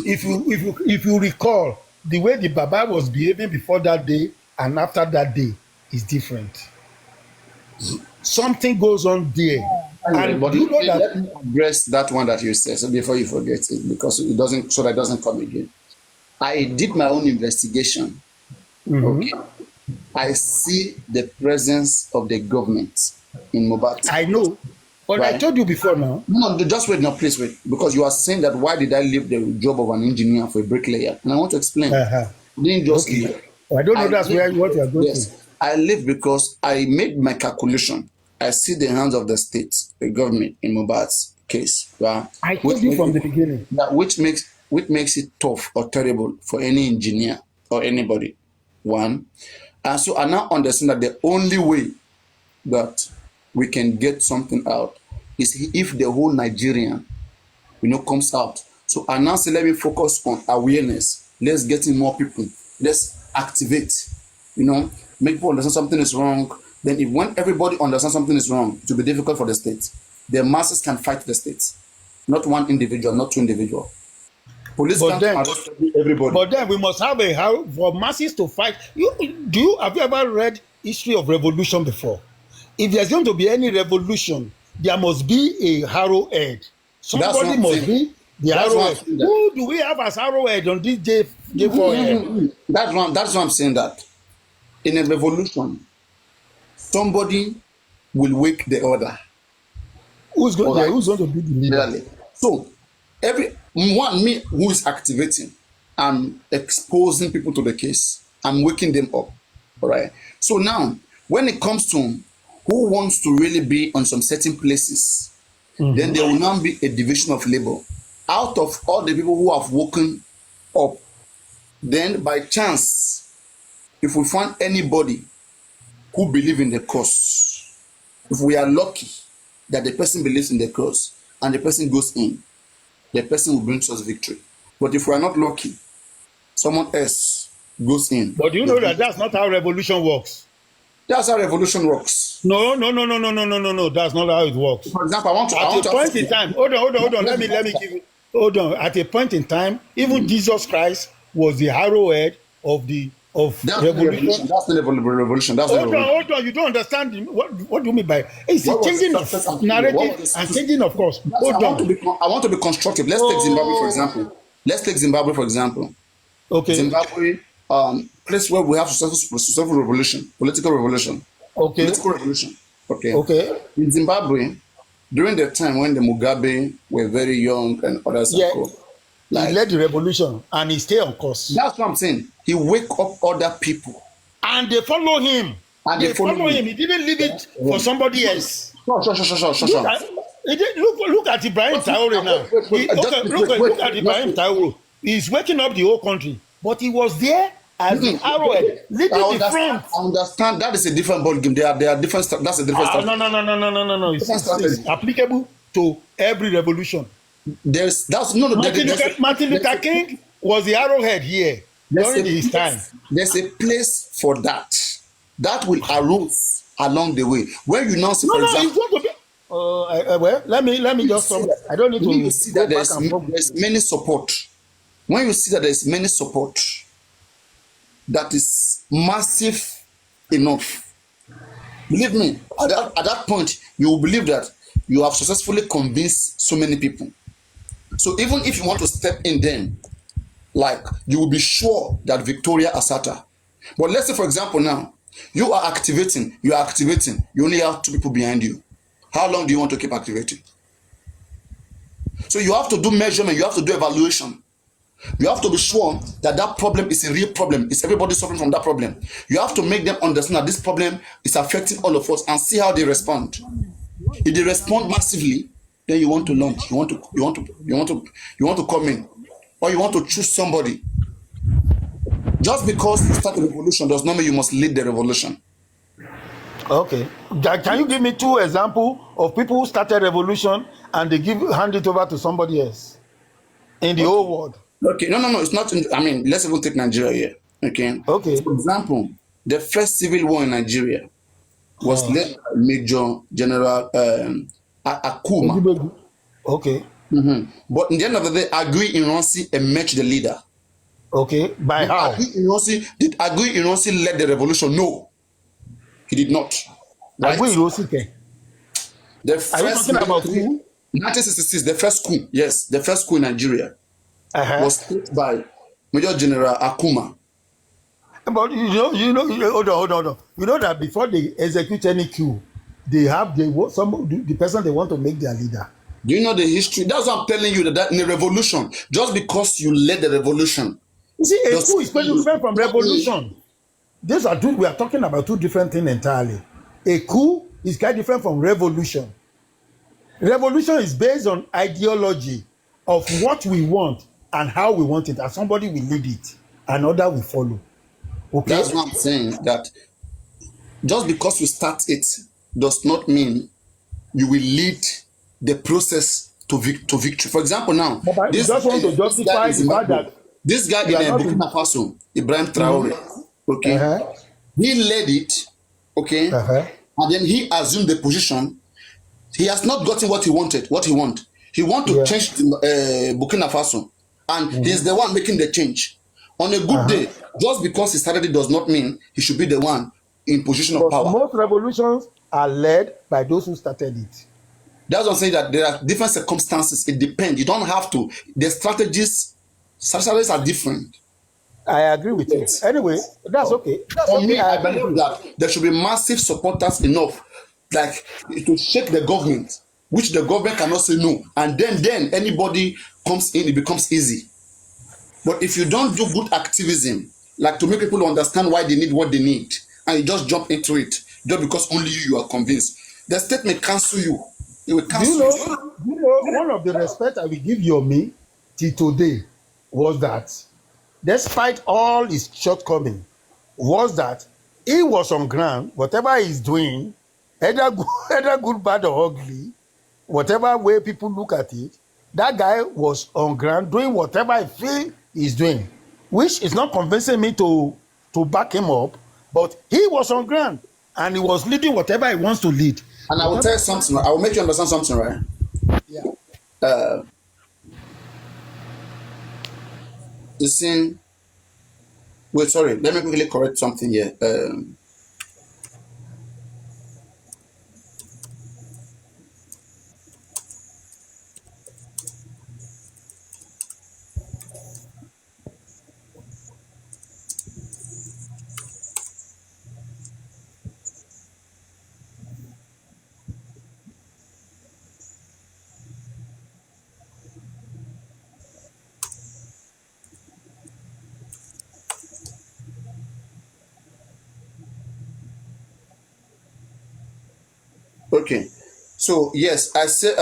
if you recall, the way the Baba was behaving before that day and after that day is different. Something goes on there. And but you know that, let me address that one that you said, so before you forget it, because so that it doesn't come again. I did my own investigation. Okay. I see the presence of the government in Mohbad. I know, but right? I told you before now. No, just wait now, please wait. Because you are saying that why did I leave the job of an engineer for a bricklayer? And I want to explain. Didn't just leave. I don't know what you are going to. I leave because I made my calculation. I see the hands of the state, the government in Mohbad's case. Right? I told you from the beginning. Which makes it tough or terrible for any engineer or anybody. One. And so I now understand that the only way that we can get something out is if the whole Nigerian, comes out. So I now say, let me focus on awareness. Let's get in more people. Let's activate, make people understand something is wrong. Then when everybody understands something is wrong, it will be difficult for the state. The masses can fight the state, not one individual, not two individuals. Police can't arrest everybody. But then we must have for masses to fight. Have you ever read history of revolution before. If there's going to be any revolution, there must be a arrowhead. Somebody must be the arrowhead. Who do we have as arrowhead on this J4 head? That's why I'm saying that. In a revolution, somebody will wake the order. Who's going to be the leader? Really. So, me who is activating and exposing people to the case, I'm waking them up. All right. So now, when it comes to who wants to really be on some certain places, then there will now be a division of labor. Out of all the people who have woken up, then by chance, if we find anybody who believes in the cause, if we are lucky that the person believes in the cause and the person goes in, the person will bring us victory. But if we are not lucky, someone else goes in. But you know that that's not how revolution works. That's how revolution works. No. That's not how it works. For example, I want to. At a point in time, hold on. Let me give you. Hold on. At a point in time, even Jesus Christ was the arrowhead of revolution. That's the revolution. Hold on. You don't understand what do you mean by it's a changing of narrative and changing of course. Hold on. I want to be constructive. Let's take Zimbabwe for example. Okay. Zimbabwe, place where we have successful revolution, political revolution. Okay. Political revolution. Okay. Okay. In Zimbabwe, during the time when the Mugabe were very young and others, he led the revolution and he stayed on course. That's what I'm saying. He wake up other people. And they follow him. They follow him. He didn't leave it for somebody else. Sure. Look at Ibrahim Traore now. Look at Ibrahim Traore. He's waking up the whole country. But he was there as the arrowhead, leading the front. I understand. That is a different ball game. They are different. That's a different strategy. No. It's applicable to every revolution. Martin Luther King was the arrowhead here during his time. There's a place for that. That will arise along the way. When you now see, for example, it's going to be. Well, let me just stop. I don't need to. You see that there's many support. When you see that there's many support, that is massive enough. Believe me, at that point, you will believe that you have successfully convinced so many people. So even if you want to step in then, like, you will be sure that Victoria Asata. But let's say, for example, now, you are activating, you only have 2 people behind you. How long do you want to keep activating? So you have to do measurement, you have to do evaluation. You have to be sure that that problem is a real problem. Is everybody suffering from that problem? You have to make them understand that this problem is affecting all of us and see how they respond. If they respond massively, then you want to launch. You want to come in, or you want to choose somebody. Just because you start a revolution does not mean you must lead the revolution. Okay. Can you give me 2 examples of people who started revolution and they hand it over to somebody else in the whole world? Okay, no, it's not. Let's even take Nigeria here. Okay. For example, the first civil war in Nigeria was led by Major General Akuma. Okay. But in the end of the day, Agui Ironsi emerged the leader. Okay. By how? Did Agui Ironsi lead the revolution? No, he did not. Right? Agui Ironsi. The first. Are you talking about coup? 1966, the first coup. Yes, the first coup in Nigeria. Was led by Major General Akuma. But hold on. You know that before they execute any coup, the person they want to make their leader. Do you know the history? That's what I'm telling you, that in a revolution, just because you led the revolution. You see, a coup is quite different from revolution. We are talking about 2 different things entirely. A coup is quite different from revolution. Revolution is based on ideology of what we want and how we want it, and somebody will lead it, another will follow. Okay. That's what I'm saying, that just because you start it does not mean you will lead the process to victory. For example, now, this guy in Burkina Faso, Ibrahim Traore, he led it, and then he assumed the position. He has not gotten what he wanted. He want to change Burkina Faso, and he's the one making the change. On a good day, just because he started it does not mean he should be the one in position of But power. most revolutions are led by those who started it. That's what I'm saying, that there are different circumstances. It depends. You don't have to. The strategies are different. I agree with you. Anyway, that's okay. For me, I believe that there should be massive supporters enough, like to shake the government, which the government cannot say no. And then anybody comes in, it becomes easy. But if you don't do good activism, like to make people understand why they need what they need, and you just jump into it, just because only you are convinced, the state may cancel you. It will cancel you. You know, one of the respect I will give Yomi till today was that, despite all his shortcomings, was that he was on ground, whatever he's doing, either good, bad, or ugly, whatever way people look at it, that guy was on ground doing whatever I feel he's doing, which is not convincing me to back him up, but he was on ground and he was leading whatever he wants to lead. And I will tell you something, I will make you understand something, right? Yeah. You see, wait, sorry, let me quickly correct something here. Okay, so yes, I say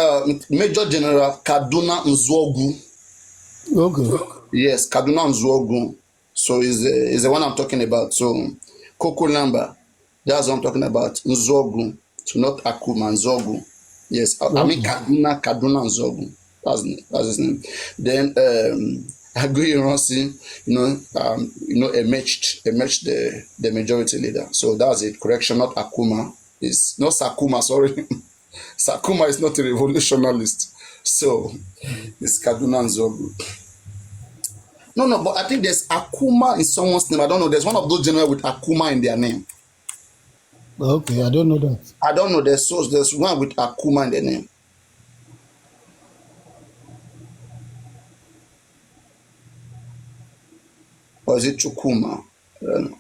Major General Kaduna Nzwogu. Okay. Yes, Kaduna Nzwogu. So is the one I'm talking about. So Coco Lamba, that's what I'm talking about. Nzwogu. So not Akuma, Nzwogu. Yes, I mean Kaduna Nzwogu. That's his name. Then Aguiyi Ironsi, emerged the majority leader. So that's it. Correction, not Akuma. It's not Sakuma, sorry. Sakuma is not a revolutionalist. So it's Kaduna Nzwogu. No, but I think there's Akuma in someone's name. I don't know. There's one of those generals with Akuma in their name. Okay, I don't know that. I don't know. There's one with Akuma in their name. Or is it Chukuma? I don't know.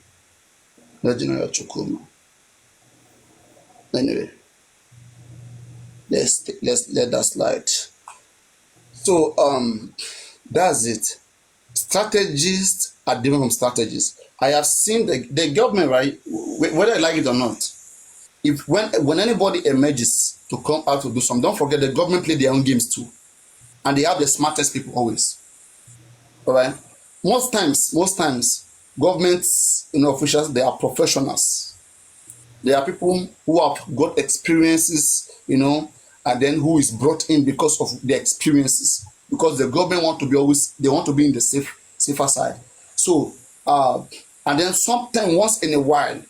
The general Chukuma. Anyway, let's let that slide. So that's it. Strategists are different from strategies. I have seen the government, right, whether I like it or not, if when anybody emerges to come out to do something, don't forget the government play their own games too, and they have the smartest people always. All right, most times governments, officials, they are professionals. They are people who have got experiences, and then who is brought in because of their experiences. Because the government want to be in the safer side. So, and then sometimes once in a while,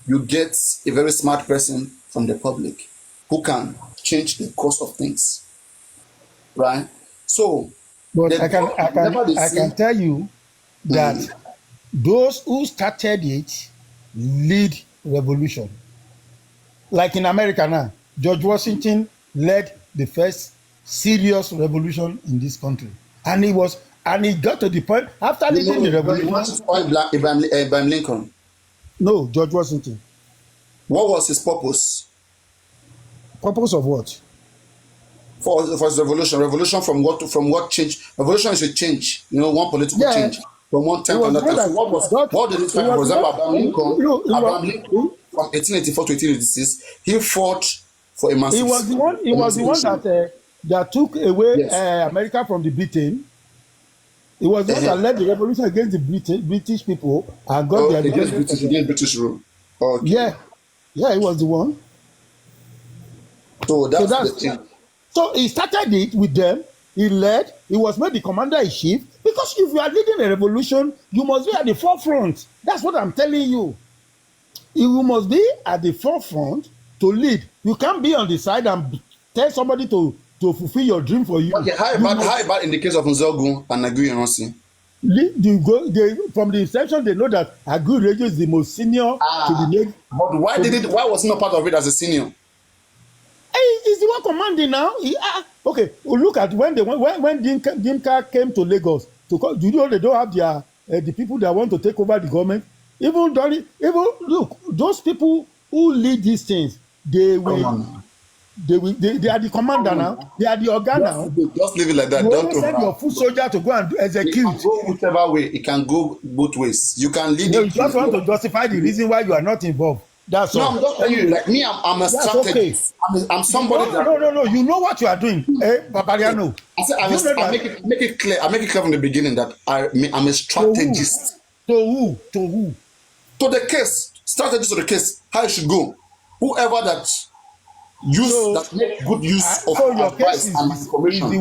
you get a very smart person from the public who can change the course of things, right? So, but I can tell you that those who started it lead revolution. Like in America now, George Washington led the first serious revolution in this country, and he got to the point after leading the revolution. Abraham Lincoln. No, George Washington. What was his purpose? Purpose of what? For his revolution. Revolution from what change? Revolution is a change. One political change from one time to another. What did it find? For example, Abraham Lincoln from 1884 to 1886, he fought for emancipation. He was the one that took away America from the Britain. He was the one that led the revolution against the British people and got their against British rule. Okay. Yeah, he was the one. So that's the thing. So he started it with them. He led. He was made the commander-in-chief, because if you are leading a revolution, you must be at the forefront. That's what I'm telling you. You must be at the forefront to lead. You can't be on the side and tell somebody to fulfill your dream for you. Okay, how about in the case of Nzwogu and Aguiyi Ironsi? From the inception, they know that Aguiyi is the most senior to the next. But why was he not part of it as a senior? He's the one commanding now. Okay, look at when Dimka came to Lagos. Do you know they don't have their the people that want to take over the government? Even look, those people who lead these things, they are the commander now. They are the organ now. Just leave it like that. Don't send your foot soldier to go and execute. It can go whichever way. It can go both ways. You can lead. You just want to justify the reason why you are not involved. That's all. I'm just telling you, like me, I'm a strategist. Okay. I'm somebody No. You know what you are doing, Papariano. I said, I make it clear. I make it clear from the beginning that I'm a strategist. To who? To the case. Strategist to the case. How it should go. Whoever that make good use of advice and information.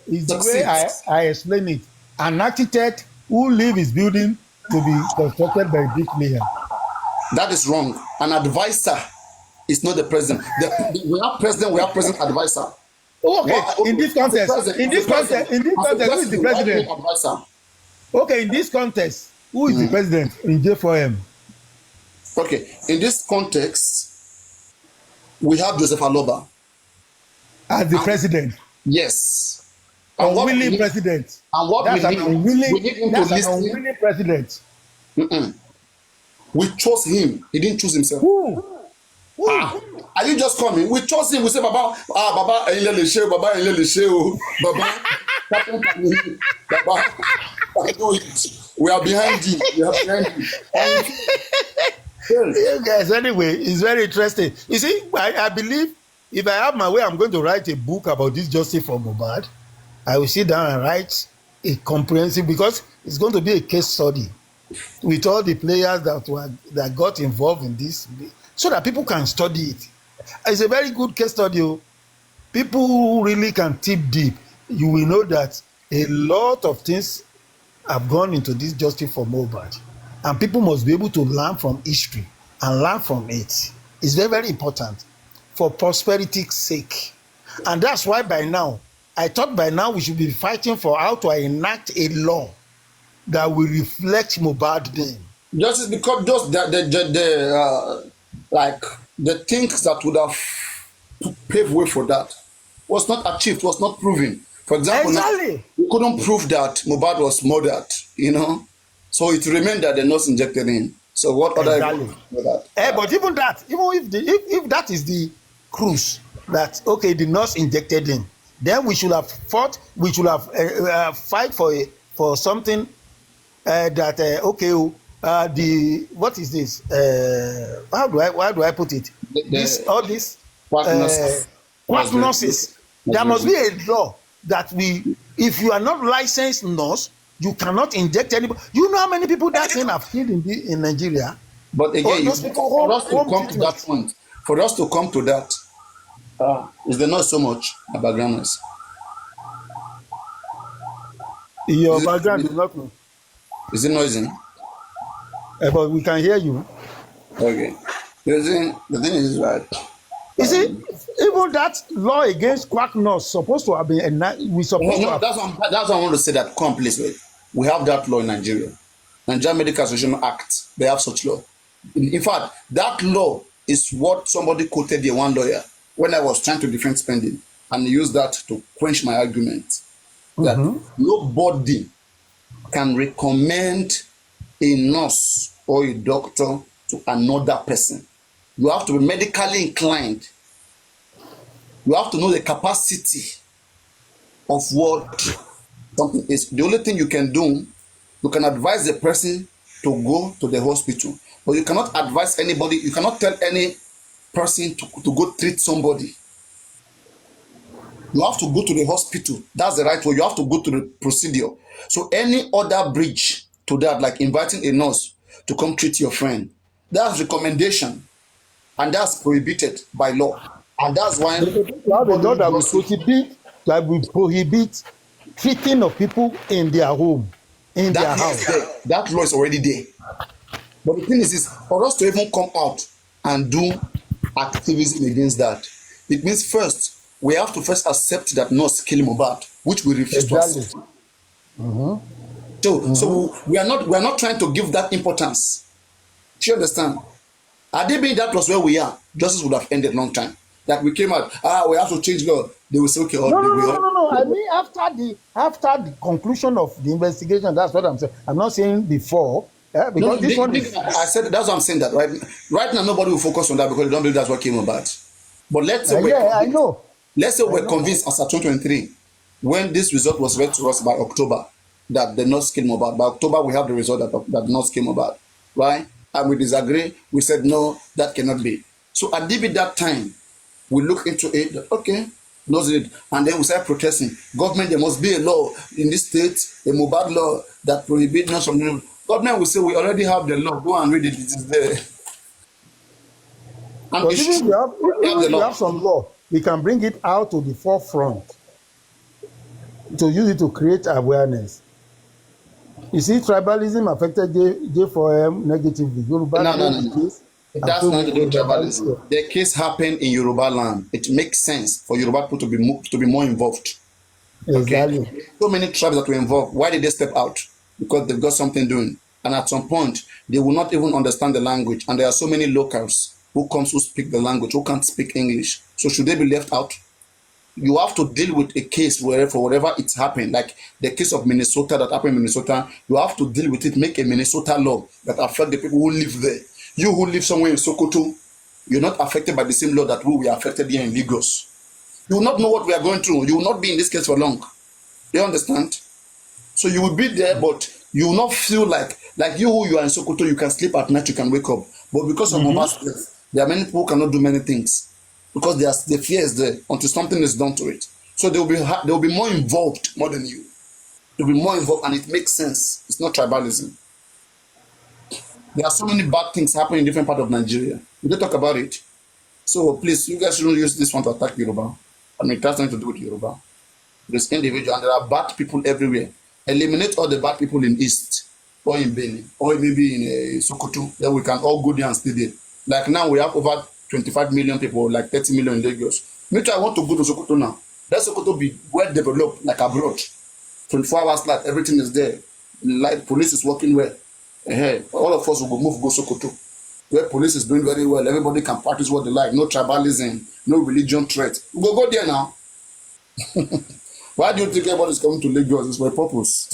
Is the way I explain it. An architect who leave his building to be constructed by a bricklayer. That is wrong. An advisor is not the president. We have president advisor. Okay, in this context, who is the president? Okay, in this context, who is the president in J4M? Okay, in this context, we have Joseph Aloba as the president. Yes, unwilling president. And what we need him to listen. Unwilling president. We chose him. He didn't choose himself. Who? Are you just coming? We chose him. We say, Baba, Baba, Baba, we are behind you. You guys, anyway, it's very interesting. You see, I believe if I have my way, I'm going to write a book about this justice for Mohbad. I will sit down and write a comprehensive, because it's going to be a case study with all the players that got involved in this, so that people can study it. It's a very good case study. People who really can tip deep, you will know that a lot of things have gone into this justice for Mohbad, and people must be able to learn from history and learn from it. It's very, very important for prosperity's sake. And that's why I thought by now we should be fighting for how to enact a law that will reflect Mohbad name. Just because the things that would have paved way for that was not achieved, was not proven. For example, exactly. We couldn't prove that Mohbad was murdered, so it remained that the nurse injected in. So what other exactly. But even if that is the cruise, that okay, the nurse injected in, then we should have fought. We should have fight for something. What is this? Why do I put it? All this quack nurses. There must be a law that if you are not licensed nurse, you cannot inject anybody. You know how many people that thing have killed in Nigeria? But again, for us to come to that point, is there not so much background noise? Your background is not. Is it noisy? But we can hear you. Okay. The thing is right. You see, even that law against quack nurse supposed to have been. That's what I want to say. That come please wait. We have that law in Nigeria. Nigeria Medical Association Act. They have such law. In fact, that law is what somebody quoted the one lawyer when I was trying to defend spending, and used that to quench my argument that nobody can recommend a nurse or a doctor to another person. You have to be medically inclined. You have to know the capacity of what something is. The only thing you can do, you can advise the person to go to the hospital, but you cannot advise anybody. You cannot tell any person to go treat somebody. You have to go to the hospital. That's the right way. You have to go to the procedure. So any other bridge to that, like inviting a nurse to come treat your friend, that's recommendation, and that's prohibited by law. And that's why law that will prohibit treating of people in their home, in their house. That law is already there. But the thing is for us to even come out and do activism against that, it means first we have to accept that nurse kill Mohbad, which we refuse to accept. So we are not trying to give that importance. Do you understand? Had they been that was where we are, justice would have ended long time. That we came out, we have to change law. They will say, okay, No. I mean, after the conclusion of the investigation, that's what I'm saying. I'm not saying before, because this one is. I said that's what I'm saying. That right now nobody will focus on that because they don't believe that's what came about. But let's say I know. Let's say we're convinced as of 2023, when this result was read to us by October, that the North came about. By October, we have the result that the North came about, right? And we disagree. We said no, that cannot be. So at that time, we look into it. Okay, knows it, and then we start protesting. Government, there must be a law in this state, a Mohbad law that prohibits not from. Government will say we already have the law. Go and read it. It is there. And But even if we have some law, we can bring it out to the forefront to use it to create awareness. You see, tribalism affected J4M negatively. Yoruba no. That's not to do with tribalism. The case happened in Yoruba land. It makes sense for Yoruba people to be more involved. Exactly. Okay? So many tribes that were involved. Why did they step out? Because they've got something doing. And at some point, they will not even understand the language. And there are so many locals who speak the language, who can't speak English. So should they be left out? You have to deal with a case for whatever it's happened, like the case of Minnesota that happened in Minnesota. You have to deal with it, make a Minnesota law that affect the people who live there. You who live somewhere in Sokoto, you're not affected by the same law that we are affected here in Lagos. You will not know what we are going through. You will not be in this case for long. You understand? So you will be there, but you will not feel like you who you are in Sokoto, you can sleep at night, you can wake up. But because of Mohbad's death, there are many people who cannot do many things because the fear is there until something is done to it. So they will be more involved more than you. They'll be more involved, and it makes sense. It's not tribalism. There are so many bad things happening in different parts of Nigeria. We don't talk about it. So please, you guys shouldn't use this one to attack Yoruba. I mean, it has nothing to do with Yoruba. There's individual, and there are bad people everywhere. Eliminate all the bad people in East, or in Benin, or maybe in Sokoto. Then we can all go there and stay there. Like now, we have over 25 million people, like 30 million in Lagos. Me too, I want to go to Sokoto now. Let Sokoto be well developed, like abroad. 24 hours light, everything is there. Light, police is working well. All of us will go Sokoto, where police is doing very well. Everybody can practice what they like. No tribalism, no religion threat. We go there now. Why do you think everybody is coming to Lagos? It's for a purpose.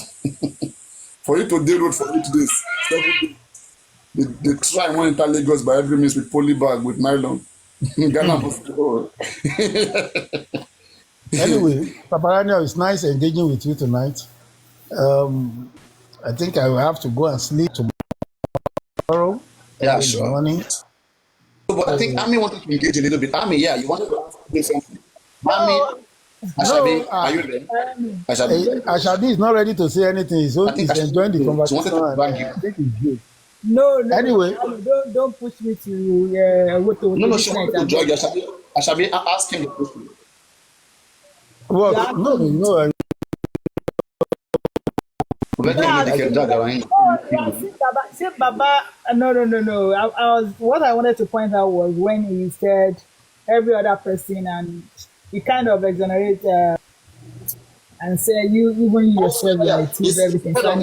For you to deal with for 8 days. They try and enter Lagos by every means with poly bag, with nylon. Ghana must go. Anyway, Papariano, it's nice engaging with you tonight. I think I will have to go and sleep tomorrow. Yeah, sure. Morning. So, but I think Ami wanted to engage a little bit. Ami, yeah, you wanted to do something. Ami, Ashabi, are you there? Ashabi is not ready to say anything. He's enjoying the conversation. I think he's good. No. Anyway, don't push me to what to. No, she wanted to join Ashabi, ask him the question. What? Yeah, no. Baba. No. What I wanted to point out was when he said every other person, and he kind of exonerate and say even yourself, you are thief, everything. So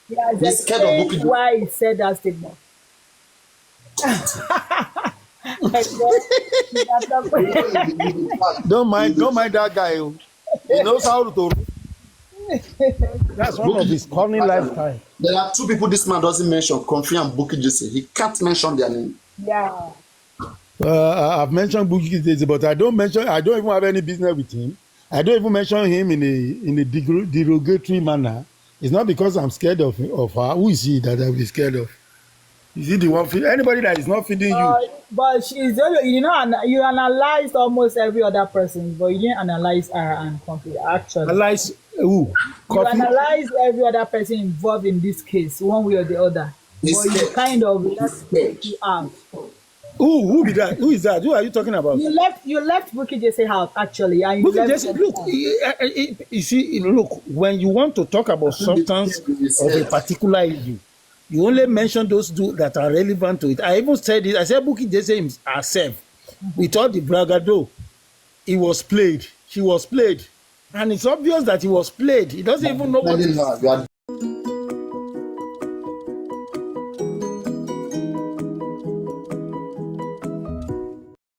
he has explained why he said that statement. Don't mind that guy. He knows how to. That's one of his cunning lifetime. There are two people this man doesn't mention, Kofi and Bukky Jesse. He can't mention their name. Yeah. I've mentioned Bukky Jesse, but I don't even have any business with him. I don't even mention him in a derogatory manner. It's not because I'm scared of her. Who is he that I'll be scared of? Is he the one anybody that is not feeding you? But she's you analyzed almost every other person, but you didn't analyze her and Kofi. Actually, analyze who? You analyze every other person involved in this case, one way or the other. But you kind of left you out. Who did that? Who is that? Who are you talking about? You left Bukky Jesse out actually, and Bukky Jesse. Look, you see, look, when you want to talk about substance of a particular issue, you only mention those that are relevant to it. I even said it. I said Bukky Jesse herself, with all the bragado, she was played. And it's obvious that he was played. He doesn't even know what Defending he's... her. You are